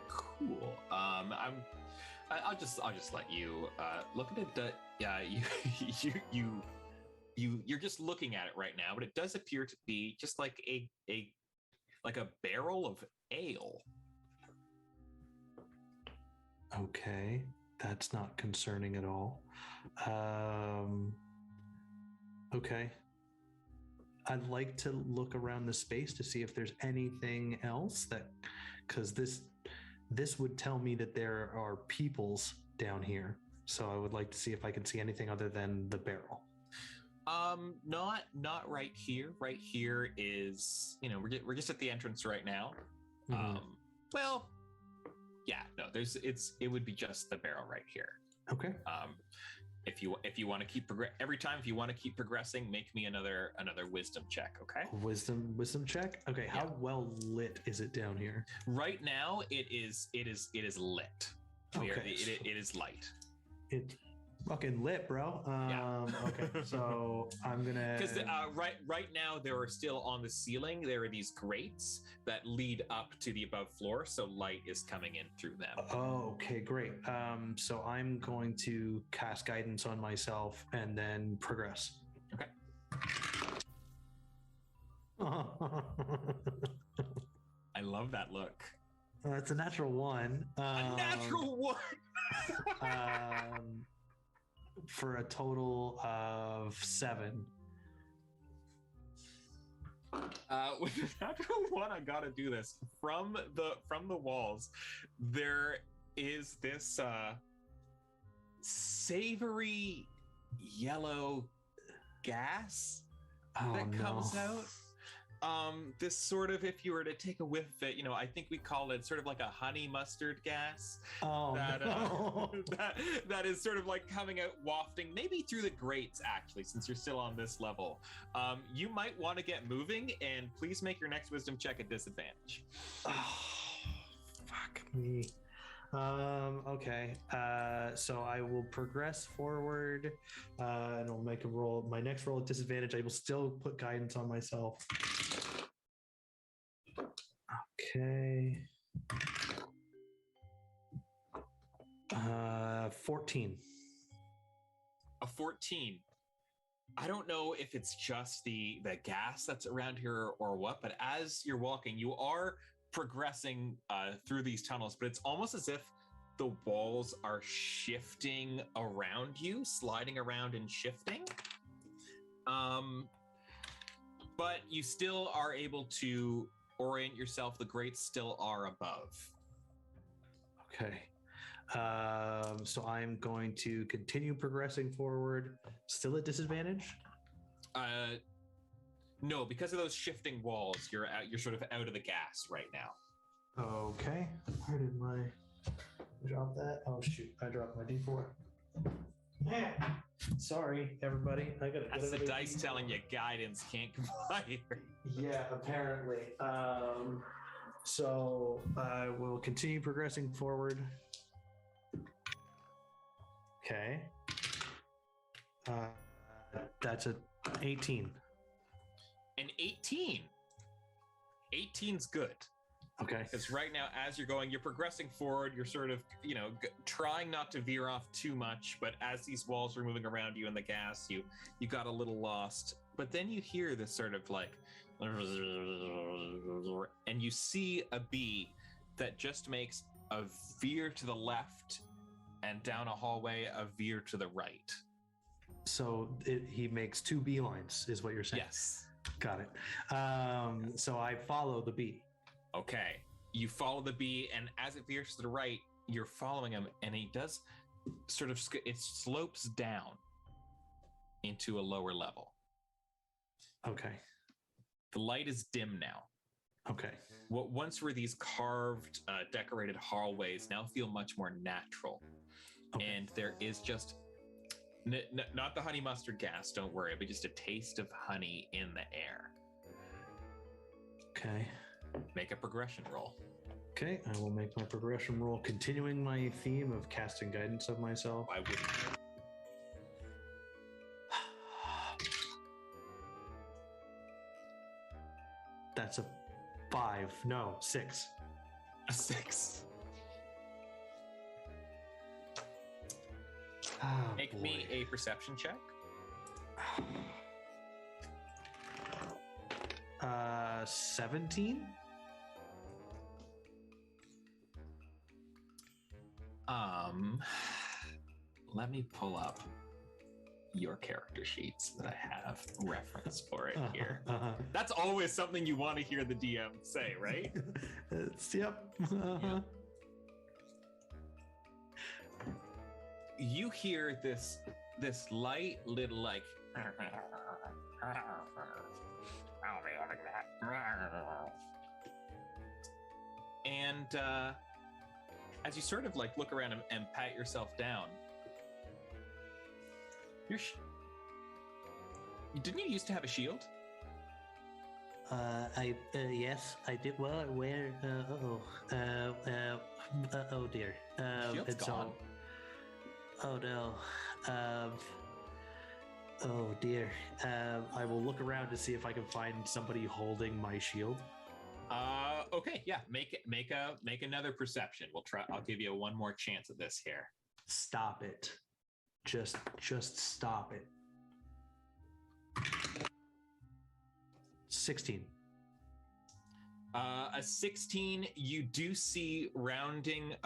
Cool. I'll just let you look at it. Yeah, you're just looking at it right now, but it does appear to be just like a barrel of ale. Okay, that's not concerning at all. Okay. I'd like to look around the space to see if there's anything else because this would tell me that there are peoples down here. So I would like to see if I can see anything other than the barrel. Not right here. Right here is, we're just at the entrance right now. Mm-hmm. Well, yeah, no, it would be just the barrel right here. Okay. If you want to keep every time, if you want to keep progressing, make me another wisdom check, okay? Wisdom check. Okay, how well lit is it down here? Right now, it is lit. Okay, it is light. It's fucking lit, bro. Okay, so I'm gonna because right now there are still on the ceiling. There are these grates that lead up to the above floor, so light is coming in through them. Oh, okay, great. So I'm going to cast guidance on myself and then progress. Okay. I love that look. It's a natural one. A natural one. For a total of 7. With a natural one, I gotta do this. From the walls, there is this savory yellow gas that comes out. This sort of, if you were to take a whiff of it, I think we call it sort of like a honey mustard gas. That is sort of like coming out, wafting, maybe through the grates, actually, since you're still on this level. You might want to get moving, and please make your next wisdom check at disadvantage. Oh, fuck me. Okay. So I will progress forward, and I'll make a roll. My next roll at disadvantage, I will still put guidance on myself. Okay. 14. A 14. I don't know if it's just the gas that's around here or what, but as you're walking, you are progressing through these tunnels, but it's almost as if the walls are shifting around you, sliding around and shifting. But you still are able to orient yourself. The grates still are above. Okay. So I'm going to continue progressing forward, still at disadvantage? No, because of those shifting walls, you're sort of out of the gas right now. Okay. Where did I drop that? Oh shoot, I dropped my D4. Yeah. Sorry, everybody. I gotta. That's the dice telling you guidance can't comply. Yeah, apparently. So I will continue progressing forward. Okay. That's a 18. An 18. 18's good. Okay. Because right now, as you're going, you're progressing forward. You're sort of, trying not to veer off too much. But as these walls are moving around you in the gas, you got a little lost. But then you hear this sort of like, and you see a bee that just makes a veer to the left and down a hallway, a veer to the right. So he makes 2 beelines, is what you're saying? Yes. Got it. So I follow the bee. Okay. You follow the bee, and as it veers to the right, you're following him, and he does sort of, it slopes down into a lower level. Okay. The light is dim now. Okay. What once were these carved, decorated hallways now feel much more natural. Okay. And there is just, not the honey mustard gas, don't worry, but just a taste of honey in the air. Okay. Make a progression roll. Okay, I will make my progression roll, continuing my theme of casting guidance of myself. I wouldn't. That's a 5. No, 6. A 6. Oh, Make boy. me a perception check. 17. Let me pull up your character sheets that I have reference for it here. That's always something you want to hear the DM say, right? Yep. Yep. You hear this light little like and as you sort of like look around and pat yourself down, didn't you used to have a shield? Yes, I did. Well, where? Oh dear. Shield's gone. Oh no. Oh dear. I will look around to see if I can find somebody holding my shield. Okay, yeah. Make another perception. We'll try. I'll give you one more chance at this here. Stop it. Just stop it. 16. A 16, you do see rounding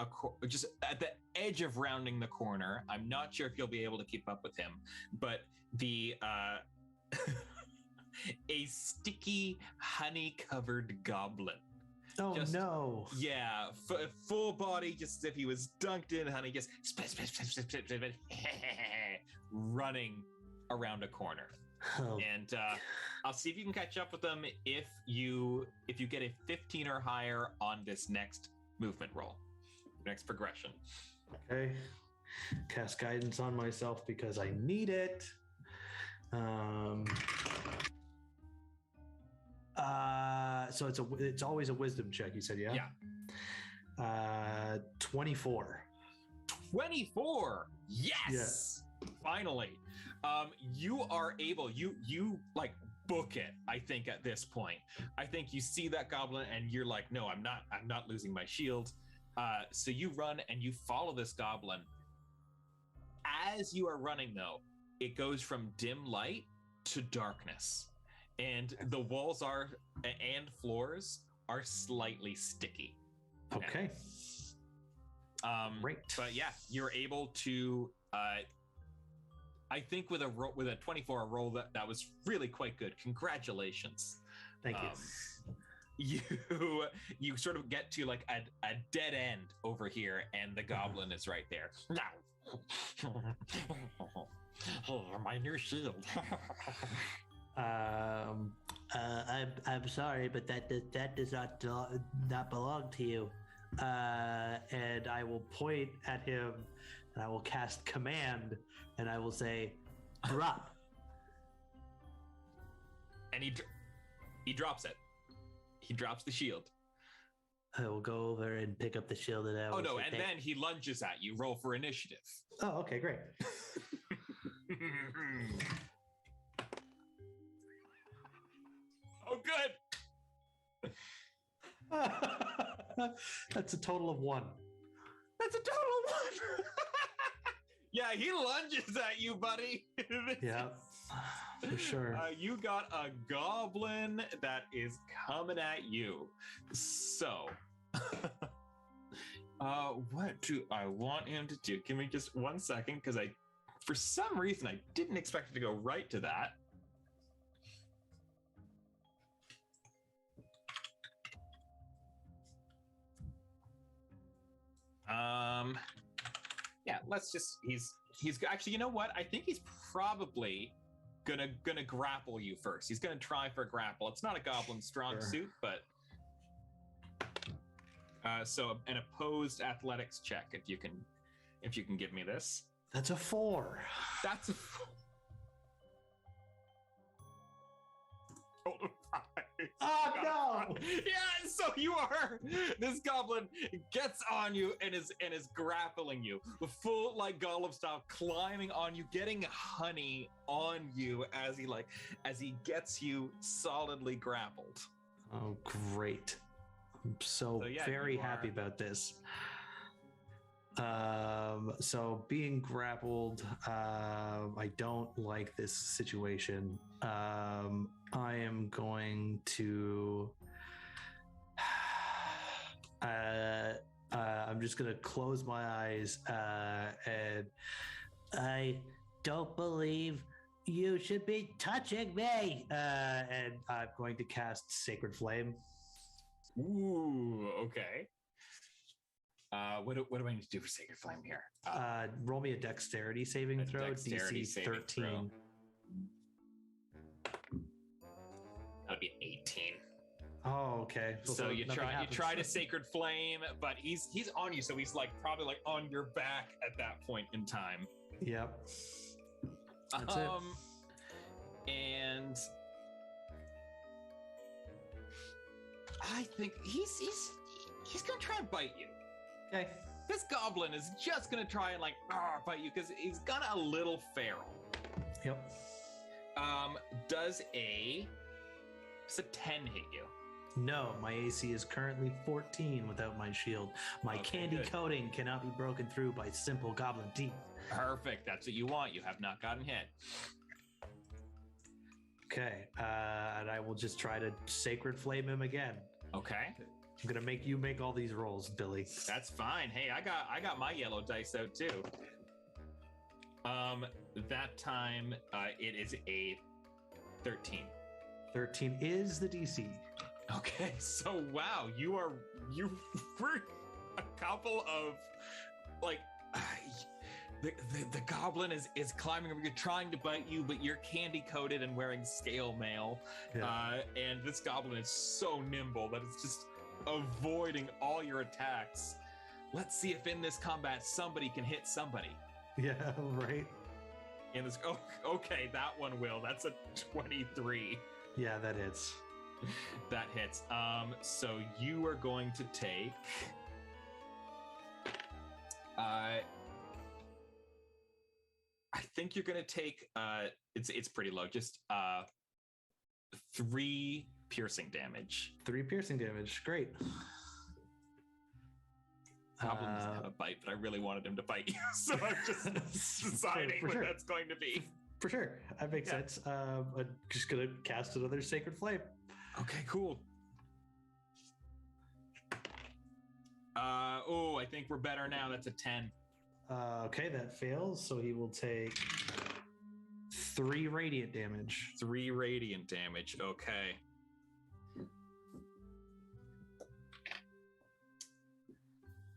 just at the edge of rounding the corner. I'm not sure if you'll be able to keep up with him, but the a sticky honey-covered goblin. Oh no! Yeah, full body, just as if he was dunked in honey, just running around a corner. Oh. And I'll see if you can catch up with them if you get a 15 or higher on this next movement roll, next progression. Okay. Cast guidance on myself because I need it. So it's always a wisdom check, you said, yeah? Yeah. 24. 24. Yes. Yeah. Finally. You are able, you like book it, I think, at this point. I think you see that goblin and you're like, no, I'm not losing my shield. So you run and you follow this goblin. As you are running, though, it goes from dim light to darkness. And the walls and floors are slightly sticky. Okay. Great. But yeah, you're able to I think with a 24 roll that was really quite good. Congratulations. Thank you. You sort of get to like a dead end over here, and the goblin is right there. My new shield. I'm sorry, but that does not belong to you. And I will point at him and I will cast command, and I will say, drop. And he drops it. He drops the shield. I will go over and pick up the shield and I will Oh no, say, and then he lunges at you. Roll for initiative. Oh, okay, great. Oh, good. That's a total of 1. That's a total of 1. Yeah, he lunges at you, buddy. Yeah, for sure. You got a goblin that is coming at you. So, what do I want him to do? Give me just 1 second, because for some reason, I didn't expect it to go right to that. Yeah, let's just, he's actually, you know what? I think he's probably gonna grapple you first. He's gonna try for a grapple. It's not a goblin strong suit, but so an opposed athletics check, if you can give me this. That's a 4. That's a 5. Oh no! Yeah, so this goblin gets on you and is grappling you, the full like golem style, climbing on you, getting honey on you as he gets you solidly grappled. Oh, great! I'm so very happy about this. So being grappled, I don't like this situation. I am going to I'm just gonna close my eyes and I don't believe you should be touching me, and I'm going to cast Sacred Flame. Ooh, okay. What do I need to do for Sacred Flame here? Roll me a Dexterity saving throw, Dexterity DC 13. Throw. That'd be an 18. Oh, okay. So you try to Sacred Flame, but he's on you, so he's probably on your back at that point in time. Yep. That's it. And I think he's gonna try and bite you. Okay. This goblin is just gonna try and bite you because he's got a little feral. Yep. Does a 10 hit you? No, my AC is currently 14 without my shield. My candy coating cannot be broken through by simple goblin teeth. Perfect. That's what you want. You have not gotten hit. Okay. And I will just try to Sacred Flame him again. Okay. I'm gonna make you make all these rolls, Billy. That's fine. Hey, I got my yellow dice out too. That time it is a 13. 13 is the DC. Okay, so wow, you were a couple of the goblin is climbing over you, trying to bite you, but you're candy coated and wearing scale mail. Yeah. And this goblin is so nimble that it's just avoiding all your attacks. Let's see if in this combat somebody can hit somebody. Yeah, right. And this okay, that one will. That's a 23. Yeah, that hits. That hits. So you are going to take I think you're going to take it's pretty low, just 3 piercing damage. 3 piercing damage. Great. Goblin doesn't have a bite, but I really wanted him to bite you, so I'm just deciding what that's going to be. For sure, that makes sense. I'm just gonna cast another Sacred Flame. Okay, cool. I think we're better now. That's a 10. Okay, that fails. So he will take 3 radiant damage. 3 radiant damage. Okay.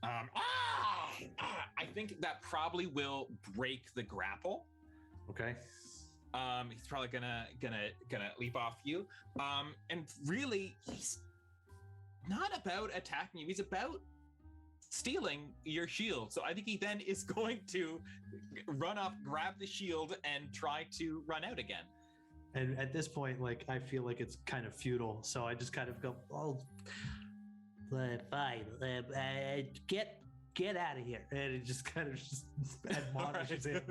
I think that probably will break the grapple. Okay. He's probably gonna leap off you. And really, he's not about attacking you. He's about stealing your shield. So I think he then is going to run up, grab the shield, and try to run out again. And at this point, like, I feel like it's kind of futile. So I just kind of go, oh, fine, get out of here. And it just kind of just admonishes him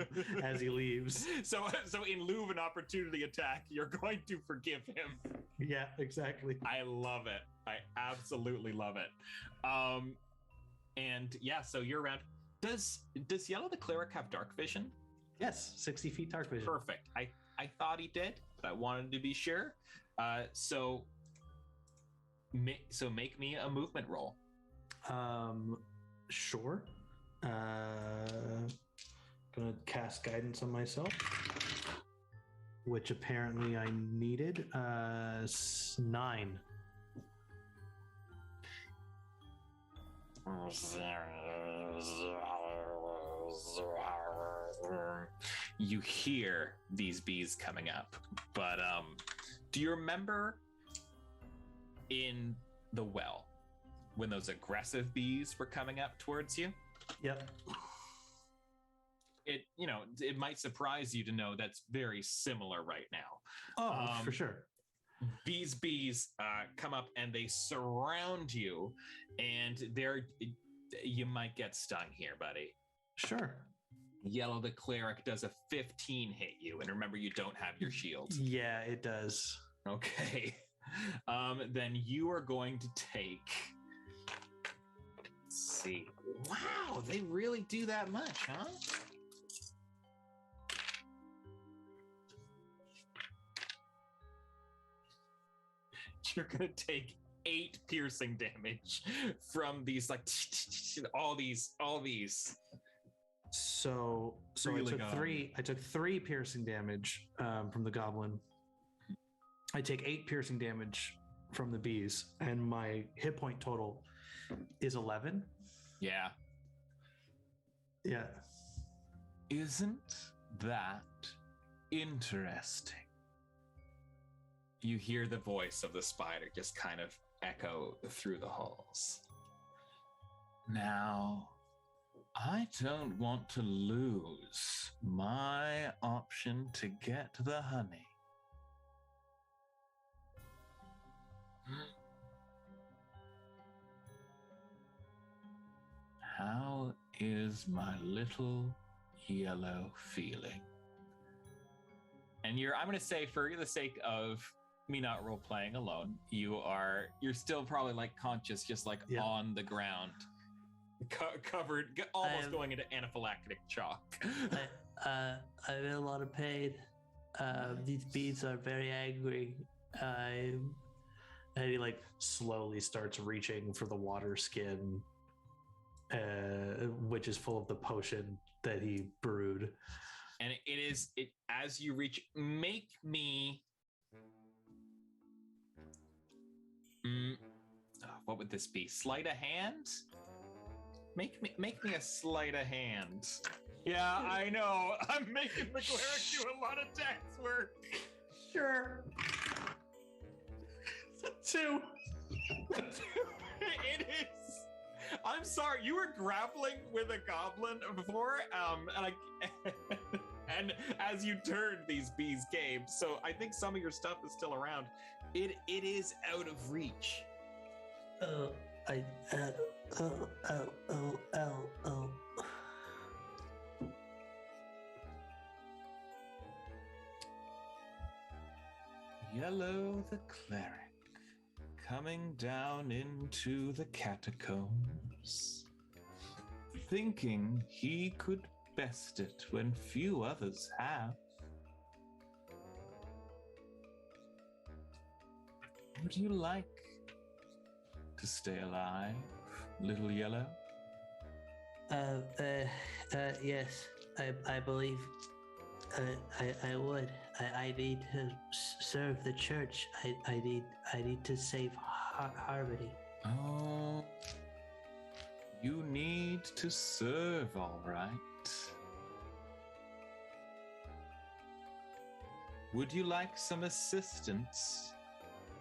as he leaves. So in lieu of an opportunity attack, you're going to forgive him. Yeah, exactly. I love it. I absolutely love it. And yeah, so you're around. Does Yellow the Cleric have dark vision? Yes, 60 feet dark vision. Perfect. I thought he did, but I wanted to be sure. So make me a movement roll. Sure. Gonna cast guidance on myself, which apparently I needed. 9. You hear these bees coming up, but do you remember in the well when those aggressive bees were coming up towards you? Yep. It might surprise you to know that's very similar right now. Oh, for sure. These bees come up and they surround you, and you might get stung here, buddy. Sure. Yellow the Cleric does a 15 hit you, and remember, you don't have your shield. Yeah, it does. Okay. Then you are going to take... Let's see. Wow, they really do that much, huh? You're going to take 8 piercing damage from these, like, all these. So Really I took 3 piercing damage from the goblin. I take 8 piercing damage from the bees, and my hit point total is 11. Yeah. Yeah. Isn't that interesting? You hear the voice of the spider just kind of echo through the halls. Now, I don't want to lose my option to get the honey. How is my little yellow feeling? And I'm going to say, for the sake of me not role playing alone, you're still probably like conscious, just like on the ground, covered, almost going into anaphylactic shock. I'm in a lot of pain. These bees are very angry. And he like slowly starts reaching for the water skin, which is full of the potion that he brewed. And it as you reach, make me. What would this be? Sleight of hand? Make me a sleight of hand. Yeah, I know. I'm making the cleric do a lot of tax work. Sure. 2. It is. I'm sorry. You were grappling with a goblin before, and as you turned, these bees came. So I think some of your stuff is still around. It is out of reach. Yellow the Cleric, coming down into the catacombs, thinking he could best it when few others have. Would you like to stay alive, little Yellow? Yes, I believe I would. I need to serve the church. I need to save Harmony. Oh, you need to serve, all right. Would you like some assistance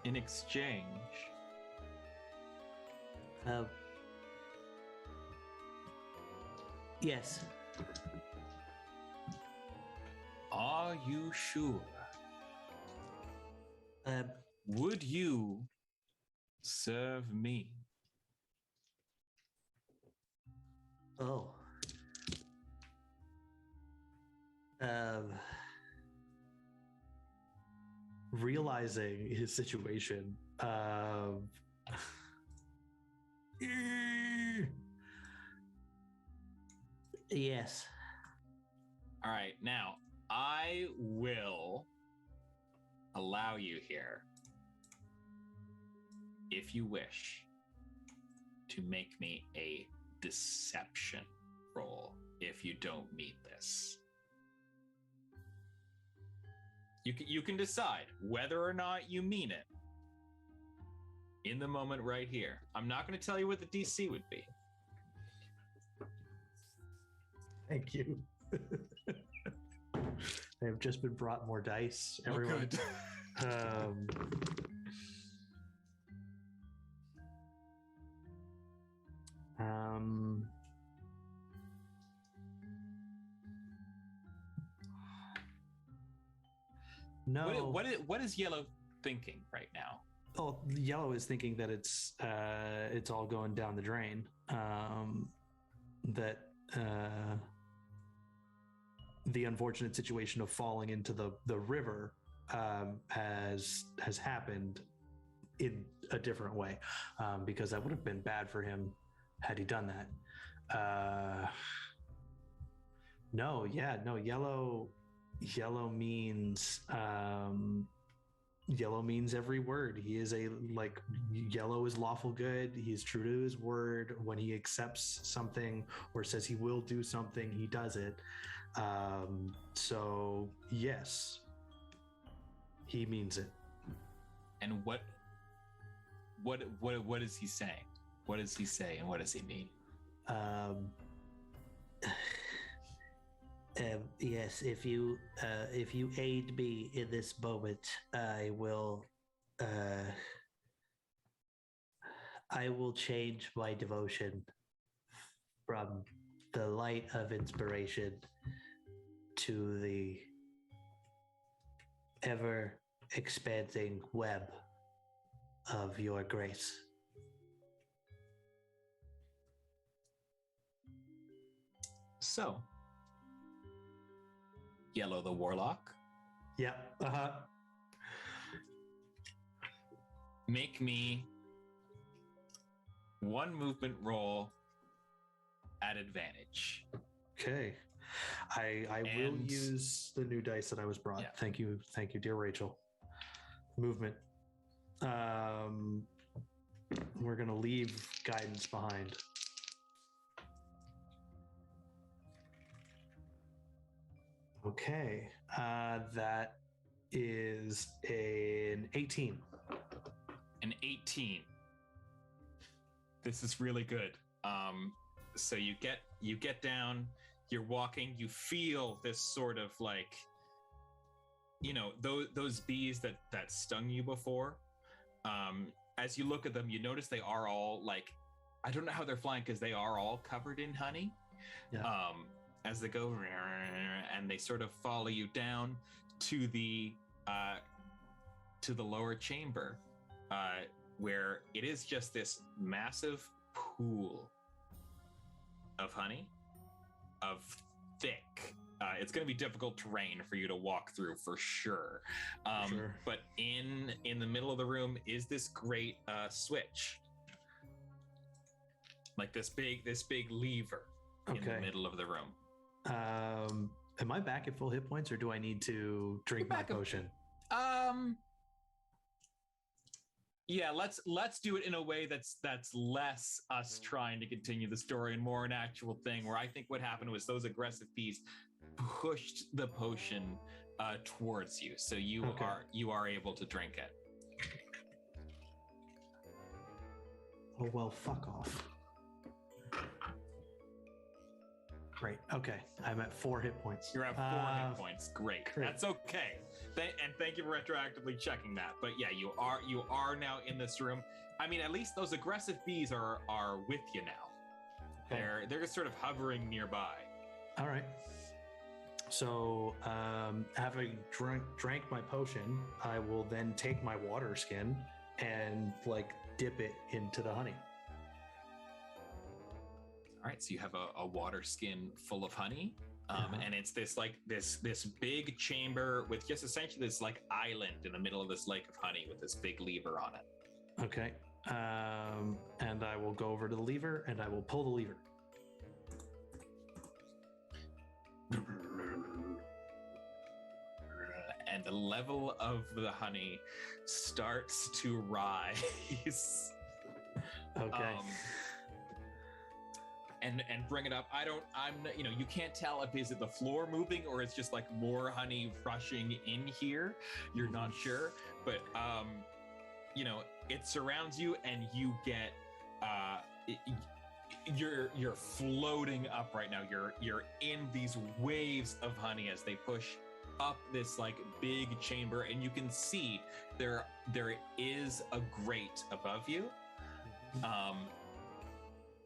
in exchange? Yes. Are you sure? Would you serve me? Oh. Realizing his situation, Yes. All right, now I will allow you here, if you wish, to make me a deception roll if you don't meet this. You can decide whether or not you mean it in the moment right here. I'm not going to tell you what the DC would be. Thank you. They've just been brought more dice, everyone. Oh, No. What is Yellow thinking right now? Oh, Yellow is thinking that it's all going down the drain. That the unfortunate situation of falling into the river has happened in a different way, because that would have been bad for him had he done that. No, Yellow means Yellow means every word. He is Yellow is lawful good. He is true to his word. When he accepts something or says he will do something, he does it. So yes, he means it. And what is he saying? What does he say and what does he mean? Yes, if you aid me in this moment, I will change my devotion from the light of inspiration to the ever expanding web of your grace. So, Yellow the Warlock. Yep. Make me one movement roll at advantage. Okay. I will use the new dice that I was brought. Yeah. Thank you, dear Rachel. Movement. We're gonna leave guidance behind. Okay, that is an 18. An 18. This is really good. So you get down, you're walking, you feel this sort of like, those bees that stung you before. As you look at them, you notice they are all like, I don't know how they're flying because they are all covered in honey. Yeah. As they go and they sort of follow you down to the lower chamber, where it is just this massive pool of honey, of thick. It's going to be difficult terrain for you to walk through for sure. Sure. But in the middle of the room is this great switch, like this big lever in the middle of the room. Am I back at full hit points, or do I need to drink my potion? Yeah, let's do it in a way that's less us trying to continue the story and more an actual thing where I think what happened was those aggressive bees pushed the potion towards you, so you are able to drink it. Oh well, fuck off. Great. Okay, I'm at 4 hit points. You're at 4 hit points. Great. That's okay. And thank you for retroactively checking that. But yeah, you are now in this room. I mean, at least those aggressive bees are with you now. Okay. They're just sort of hovering nearby. All right. So, having drank my potion, I will then take my water skin and like dip it into the honey. All right, so you have a water skin full of honey, and it's this big chamber with just essentially this like island in the middle of this lake of honey with this big lever on it. Okay. And I will go over to the lever and I will pull the lever. And the level of the honey starts to rise. Okay. And bring it up. You can't tell if is it the floor moving or it's just like more honey rushing in here. You're not sure, but it surrounds you and you get you're floating up right now. You're in these waves of honey as they push up this like big chamber, and you can see there is a grate above you.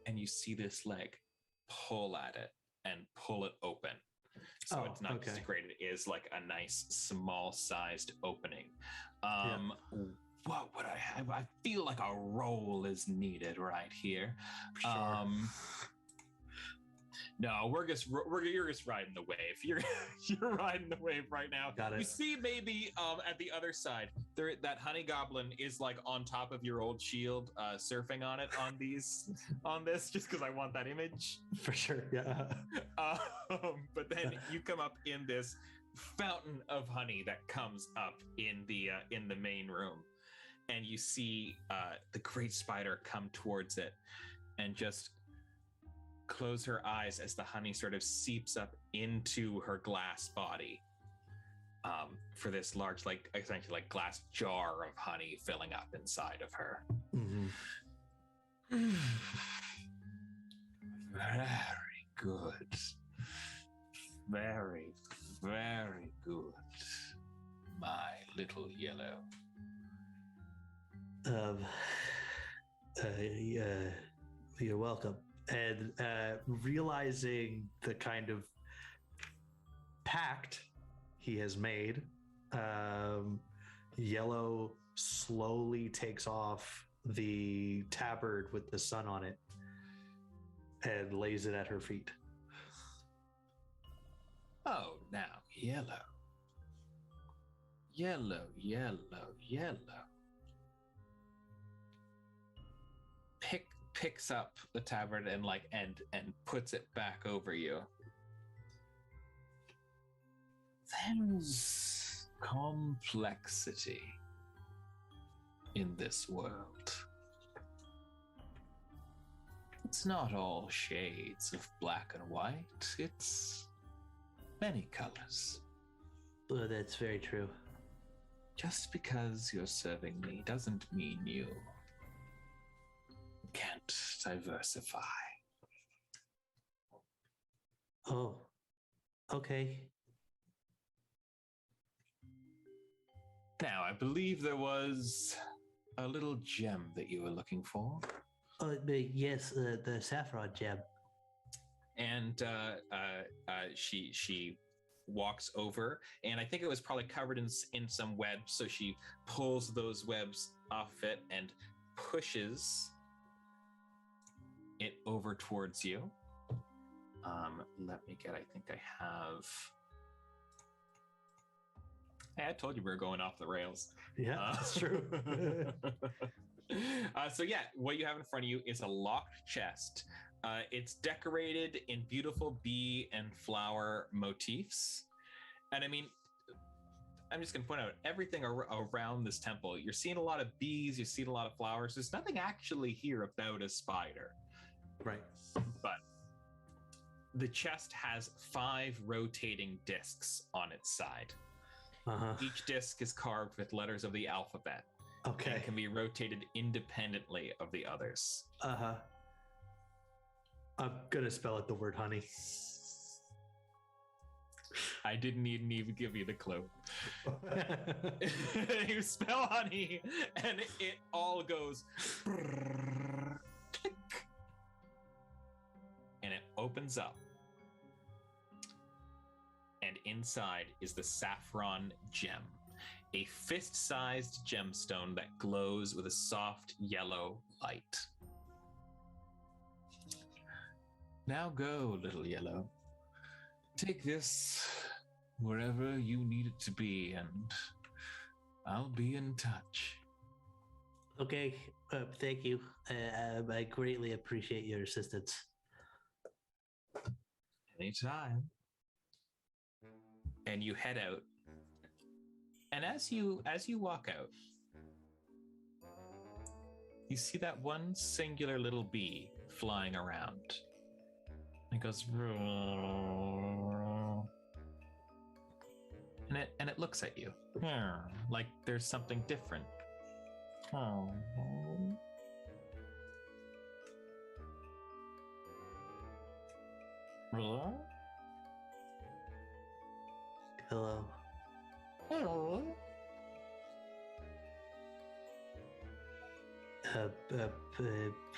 And you see this leg pull at it and pull it open. So it's not just a grate, it is like a nice small sized opening. What would I have? I feel like a roll is needed right here. Sure. No, you're just riding the wave. You're riding the wave right now. Got it. You see, maybe at the other side, that honey goblin is like on top of your old shield, surfing on it on this, just because I want that image. For sure, yeah. But then you come up in this fountain of honey that comes up in the main room, and you see the great spider come towards it, and just close her eyes as the honey sort of seeps up into her glass body, for this large, essentially glass jar of honey filling up inside of her. Mm-hmm. Very good. Very, very good, my little yellow. You're welcome. And realizing the kind of pact he has made, Yellow slowly takes off the tabard with the sun on it and lays it at her feet. Oh, now, Yellow. Picks up the tabard and and puts it back over you. There's complexity in this world. It's not all shades of black and white. It's many colors. Oh, that's very true. Just because you're serving me doesn't mean you can't diversify. Oh, okay. Now, I believe there was a little gem that you were looking for. Yes, the Saffron Gem. And she walks over, and I think it was probably covered in some webs, so she pulls those webs off it and pushes it over towards you. Let me get, I think I have... Hey, I told you we were going off the rails. Yeah, that's true. So yeah, what you have in front of you is a locked chest. It's decorated in beautiful bee and flower motifs. And I mean, I'm just going to point out everything around this temple. You're seeing a lot of bees, you're seeing a lot of flowers. There's nothing actually here about a spider. Right. But the chest has 5 rotating discs on its side. Uh-huh. Each disc is carved with letters of the alphabet. Okay. And can be rotated independently of the others. Uh-huh. I'm gonna spell it the word honey. I didn't even give you the clue. You spell honey, and it all goes click. opens up. And inside is the Saffron Gem, a fist-sized gemstone that glows with a soft yellow light. Now go, little yellow. Take this wherever you need it to be, and I'll be in touch. Okay, thank you. I greatly appreciate your assistance. Anytime. And you head out. And as you walk out, you see that one singular little bee flying around. It goes and it looks at you. Like there's something different. Hello? Hello. Hello.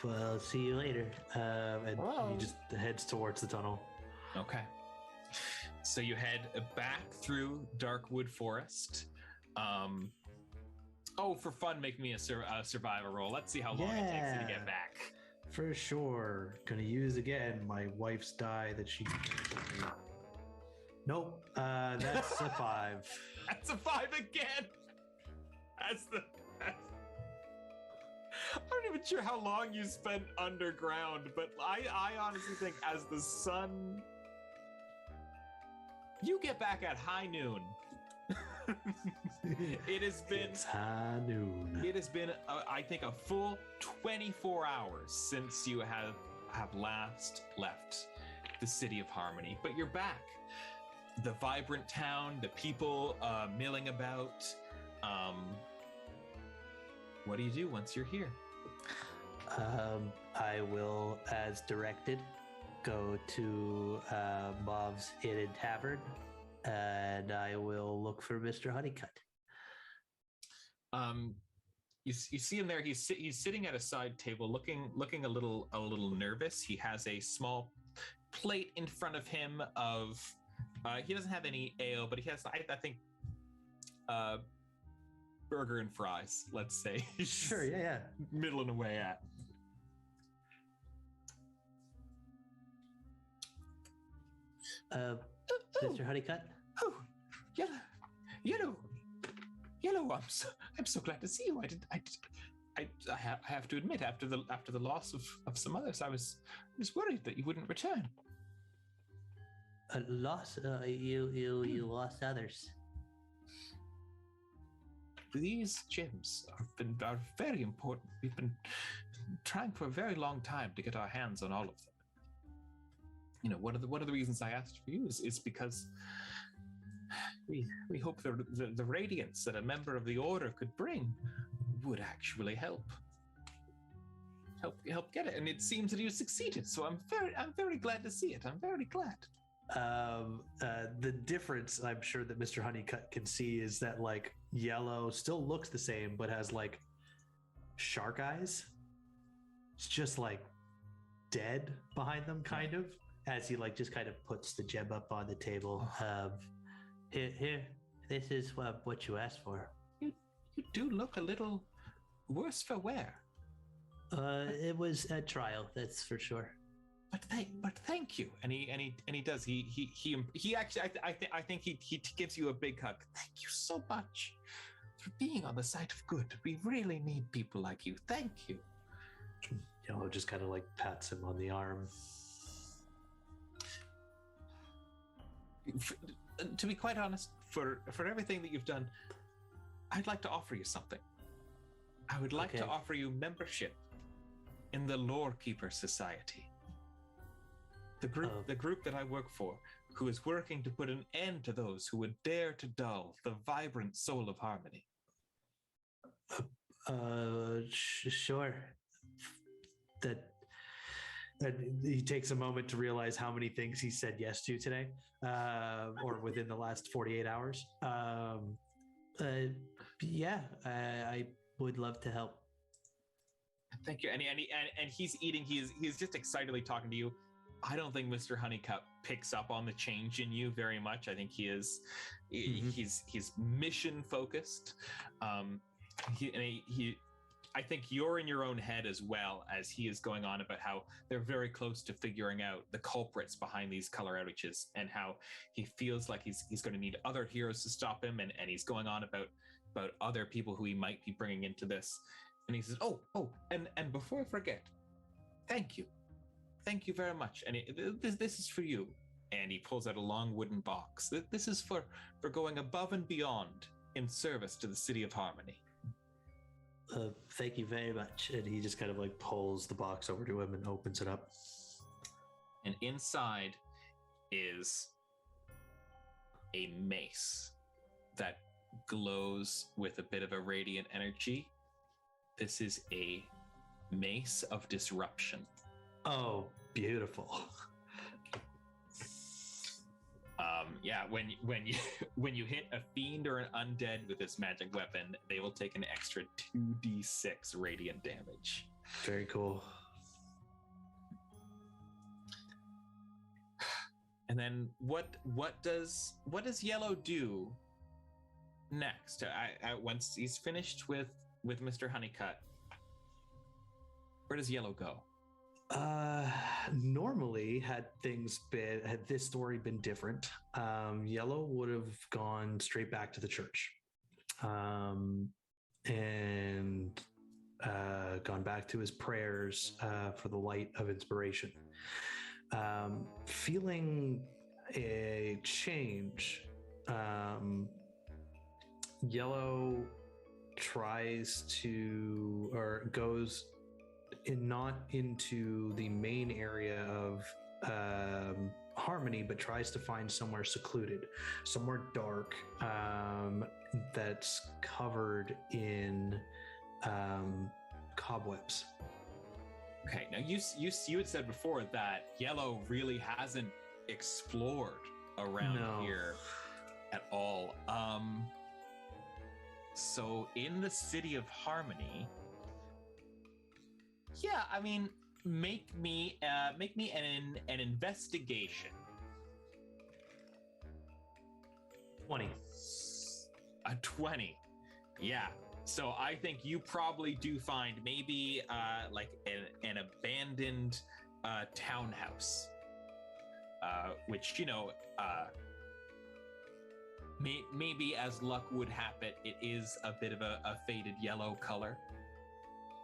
Well, see you later. And he just heads towards the tunnel. Okay. So you head back through Darkwood Forest. For fun, make me a survival roll. Let's see how long it takes you to get back. For sure. Gonna use again my wife's die that she... Nope. That's a 5. That's a 5 again. I'm not even sure how long you spent underground, but I honestly think as the sun... You get back at high noon. It has been... It's high noon. It has been, I think, a full 24 hours since you have last left the City of Harmony. But you're back. The vibrant town, the people milling about. What do you do once you're here? I will, as directed, go to Mauve's Inn and Tavern, and I will look for Mr. Honeycutt. You see him there. He's sitting at a side table, looking a little nervous. He has a small plate in front of him of. He doesn't have any ale, but he has, I think, burger and fries. Let's say. Sure. Yeah. Middling away at. Mr. Honeycutt. Oh, yellow. I'm so glad to see you. I have to admit, after the loss of some others, I was worried that you wouldn't return. Lost? You lost others. These gems are very important. We've been trying for a very long time to get our hands on all of them. You know, one of the reasons I asked for you is because we hope the radiance that a member of the order could bring would actually help get it, and it seems that you succeeded. So I'm very glad to see it. I'm very glad. The difference I'm sure that Mr. Honeycutt can see is that like yellow still looks the same, but has like shark eyes. It's just like dead behind them, kind of, as he like just kind of puts the gem up on the table. Here, this is what you asked for. You do look a little worse for wear. It was a trial, that's for sure. But thank you. And he does. He actually, I think he gives you a big hug. Thank you so much for being on the side of good. We really need people like you. Thank you. Yellow just kind of like pats him on the arm. To be quite honest, for everything that you've done, I'd like to offer you something. I would like to offer you membership in the Lore Keeper Society. The group that I work for, who is working to put an end to those who would dare to dull the vibrant soul of harmony. Sure. And he takes a moment to realize how many things he said yes to today, or within the last 48 hours. Yeah, I would love to help. Thank you. And he's eating. He's just excitedly talking to you. I don't think Mr. Honeycutt picks up on the change in you very much. I think he's mission focused. I think you're in your own head as well as he is going on about how they're very close to figuring out the culprits behind these color outages, and how he feels like he's going to need other heroes to stop him, and he's going on about other people who he might be bringing into this. And he says, and before I forget, thank you very much. And this is for you. And he pulls out a long wooden box. This is for going above and beyond in service to the city of Harmony. Thank you very much. And he just kind of like pulls the box over to him and opens it up. And inside is a mace that glows with a bit of a radiant energy. This is a mace of disruption. Oh, beautiful. When you hit a fiend or an undead with this magic weapon, they will take an extra 2d6 radiant damage. Very cool. And then what does Yellow do next? Once he's finished with Mr. Honeycutt, where does Yellow go? Normally, had this story been different, Yellow would have gone straight back to the church, and gone back to his prayers for the light of inspiration. Feeling a change, Yellow tries to, or goes not into the main area of Harmony, but tries to find somewhere secluded, somewhere dark, that's covered in cobwebs. Okay, now you had said before that Yellow really hasn't explored around here at all. So in the city of Harmony, yeah, I mean, make me an investigation. 20. A 20. Yeah. So I think you probably do find maybe like an abandoned townhouse, which, maybe as luck would have it, it is a bit of a faded yellow color.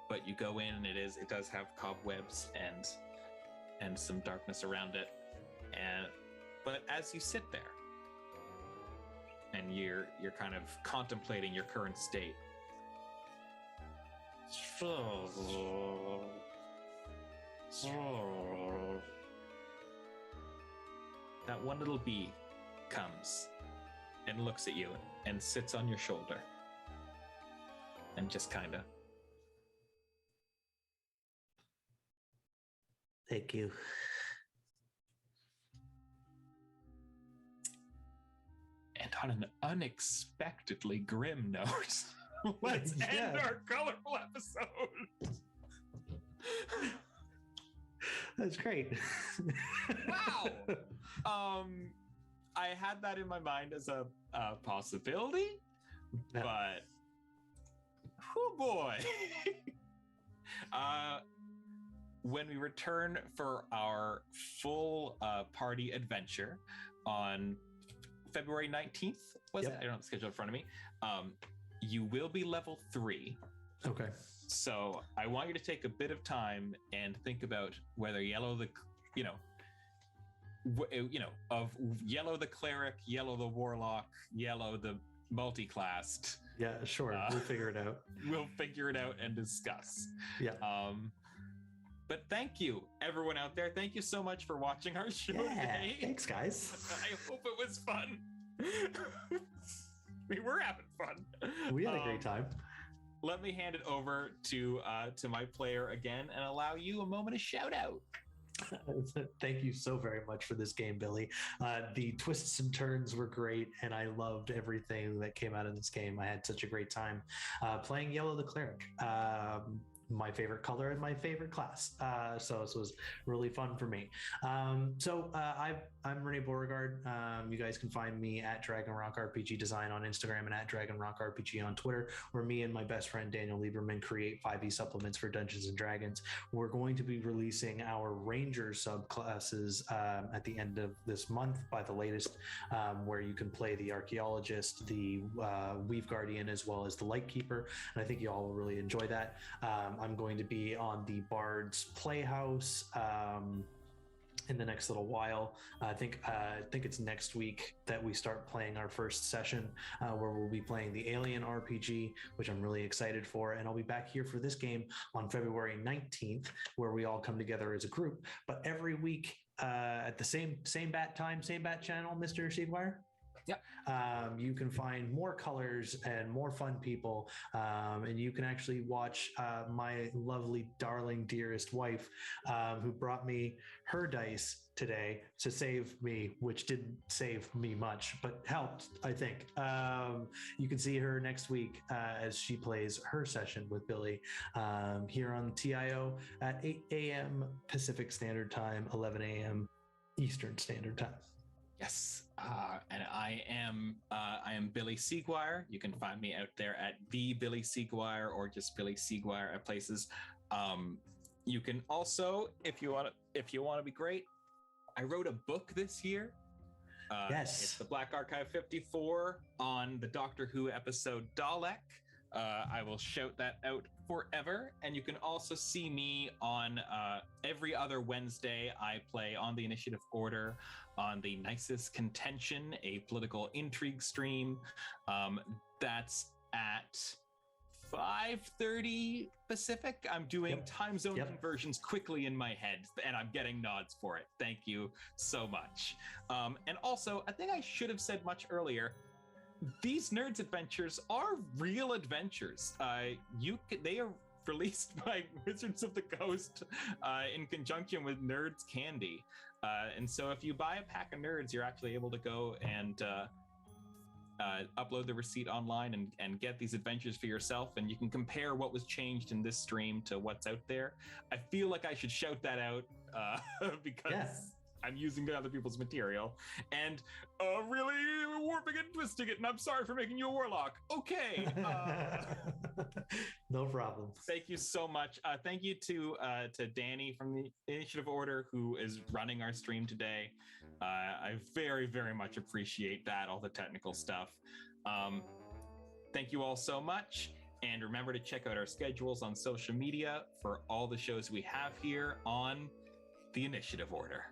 But you go in and it does have cobwebs and some darkness around it. But as you sit there and you're kind of contemplating your current state, that one little bee comes and looks at you and sits on your shoulder and just kind of, thank you. And on an unexpectedly grim note, let's end our colorful episode. That's great. Wow. I had that in my mind as a possibility, but oh boy. When we return for our full party adventure on February 19th, was it? I don't have the schedule in front of me. You will be level 3. Okay. So I want you to take a bit of time and think about whether Yellow the, of Yellow the Cleric, Yellow the Warlock, Yellow the multi-classed. Yeah, sure. We'll figure it out. We'll figure it out and discuss. Yeah. But thank you, everyone out there. Thank you so much for watching our show today. Thanks, guys. I hope it was fun. We were having fun. We had a great time. Let me hand it over to my player again and allow you a moment of shout out. Thank you so very much for this game, Billy. The twists and turns were great, and I loved everything that came out of this game. I had such a great time playing Yellow the Cleric. my favorite color and my favorite class. So this was really fun for me. I'm Renee Beauregard. You guys can find me at Dragon Rock RPG Design on Instagram and at Dragon Rock RPG on Twitter, where me and my best friend Daniel Lieberman create 5e supplements for Dungeons and Dragons. We're going to be releasing our Ranger subclasses at the end of this month by the latest, where you can play the Archaeologist, the Weave Guardian, as well as the Lightkeeper. And I think you all will really enjoy that. I'm going to be on the Bard's Playhouse in the next little while. I think it's next week that we start playing our first session, where we'll be playing the Alien RPG, which I'm really excited for. And I'll be back here for this game on February 19th, where we all come together as a group. But every week at the same bat time, same bat channel, Mr. Seedwire. Yeah. You can find more colors and more fun people, and you can actually watch my lovely, darling, dearest wife, who brought me her dice today to save me, which didn't save me much, but helped, I think. You can see her next week as she plays her session with Billy here on TIO at 8 a.m. Pacific Standard Time, 11 a.m. Eastern Standard Time. Yes, and I am Billy Seaguire. You can find me out there at the Billy Seaguire or just Billy Seaguire at places. You can also, if you want to be great, I wrote a book this year. Yes, it's the Black Archive 54 on the Doctor Who episode Dalek. I will shout that out forever. And you can also see me on every other Wednesday. I play on the Initiative Order on the Nicest Contention, a political intrigue stream. That's at 5:30 Pacific. I'm doing time zone conversions quickly in my head, and I'm getting nods for it. Thank you so much. And also, I think I should have said much earlier, these Nerds adventures are real adventures. They are released by Wizards of the Coast in conjunction with Nerds Candy. And so if you buy a pack of Nerds, you're actually able to go and upload the receipt online and get these adventures for yourself, and you can compare what was changed in this stream to what's out there. I feel like I should shout that out because I'm using other people's material and really warping and twisting it, and I'm sorry for making you a warlock. Okay. No problem. Thank you so much. Thank you to Danny from the Initiative Order, who is running our stream today. I very, very much appreciate that, all the technical stuff. Thank you all so much. And remember to check out our schedules on social media for all the shows we have here on the Initiative Order.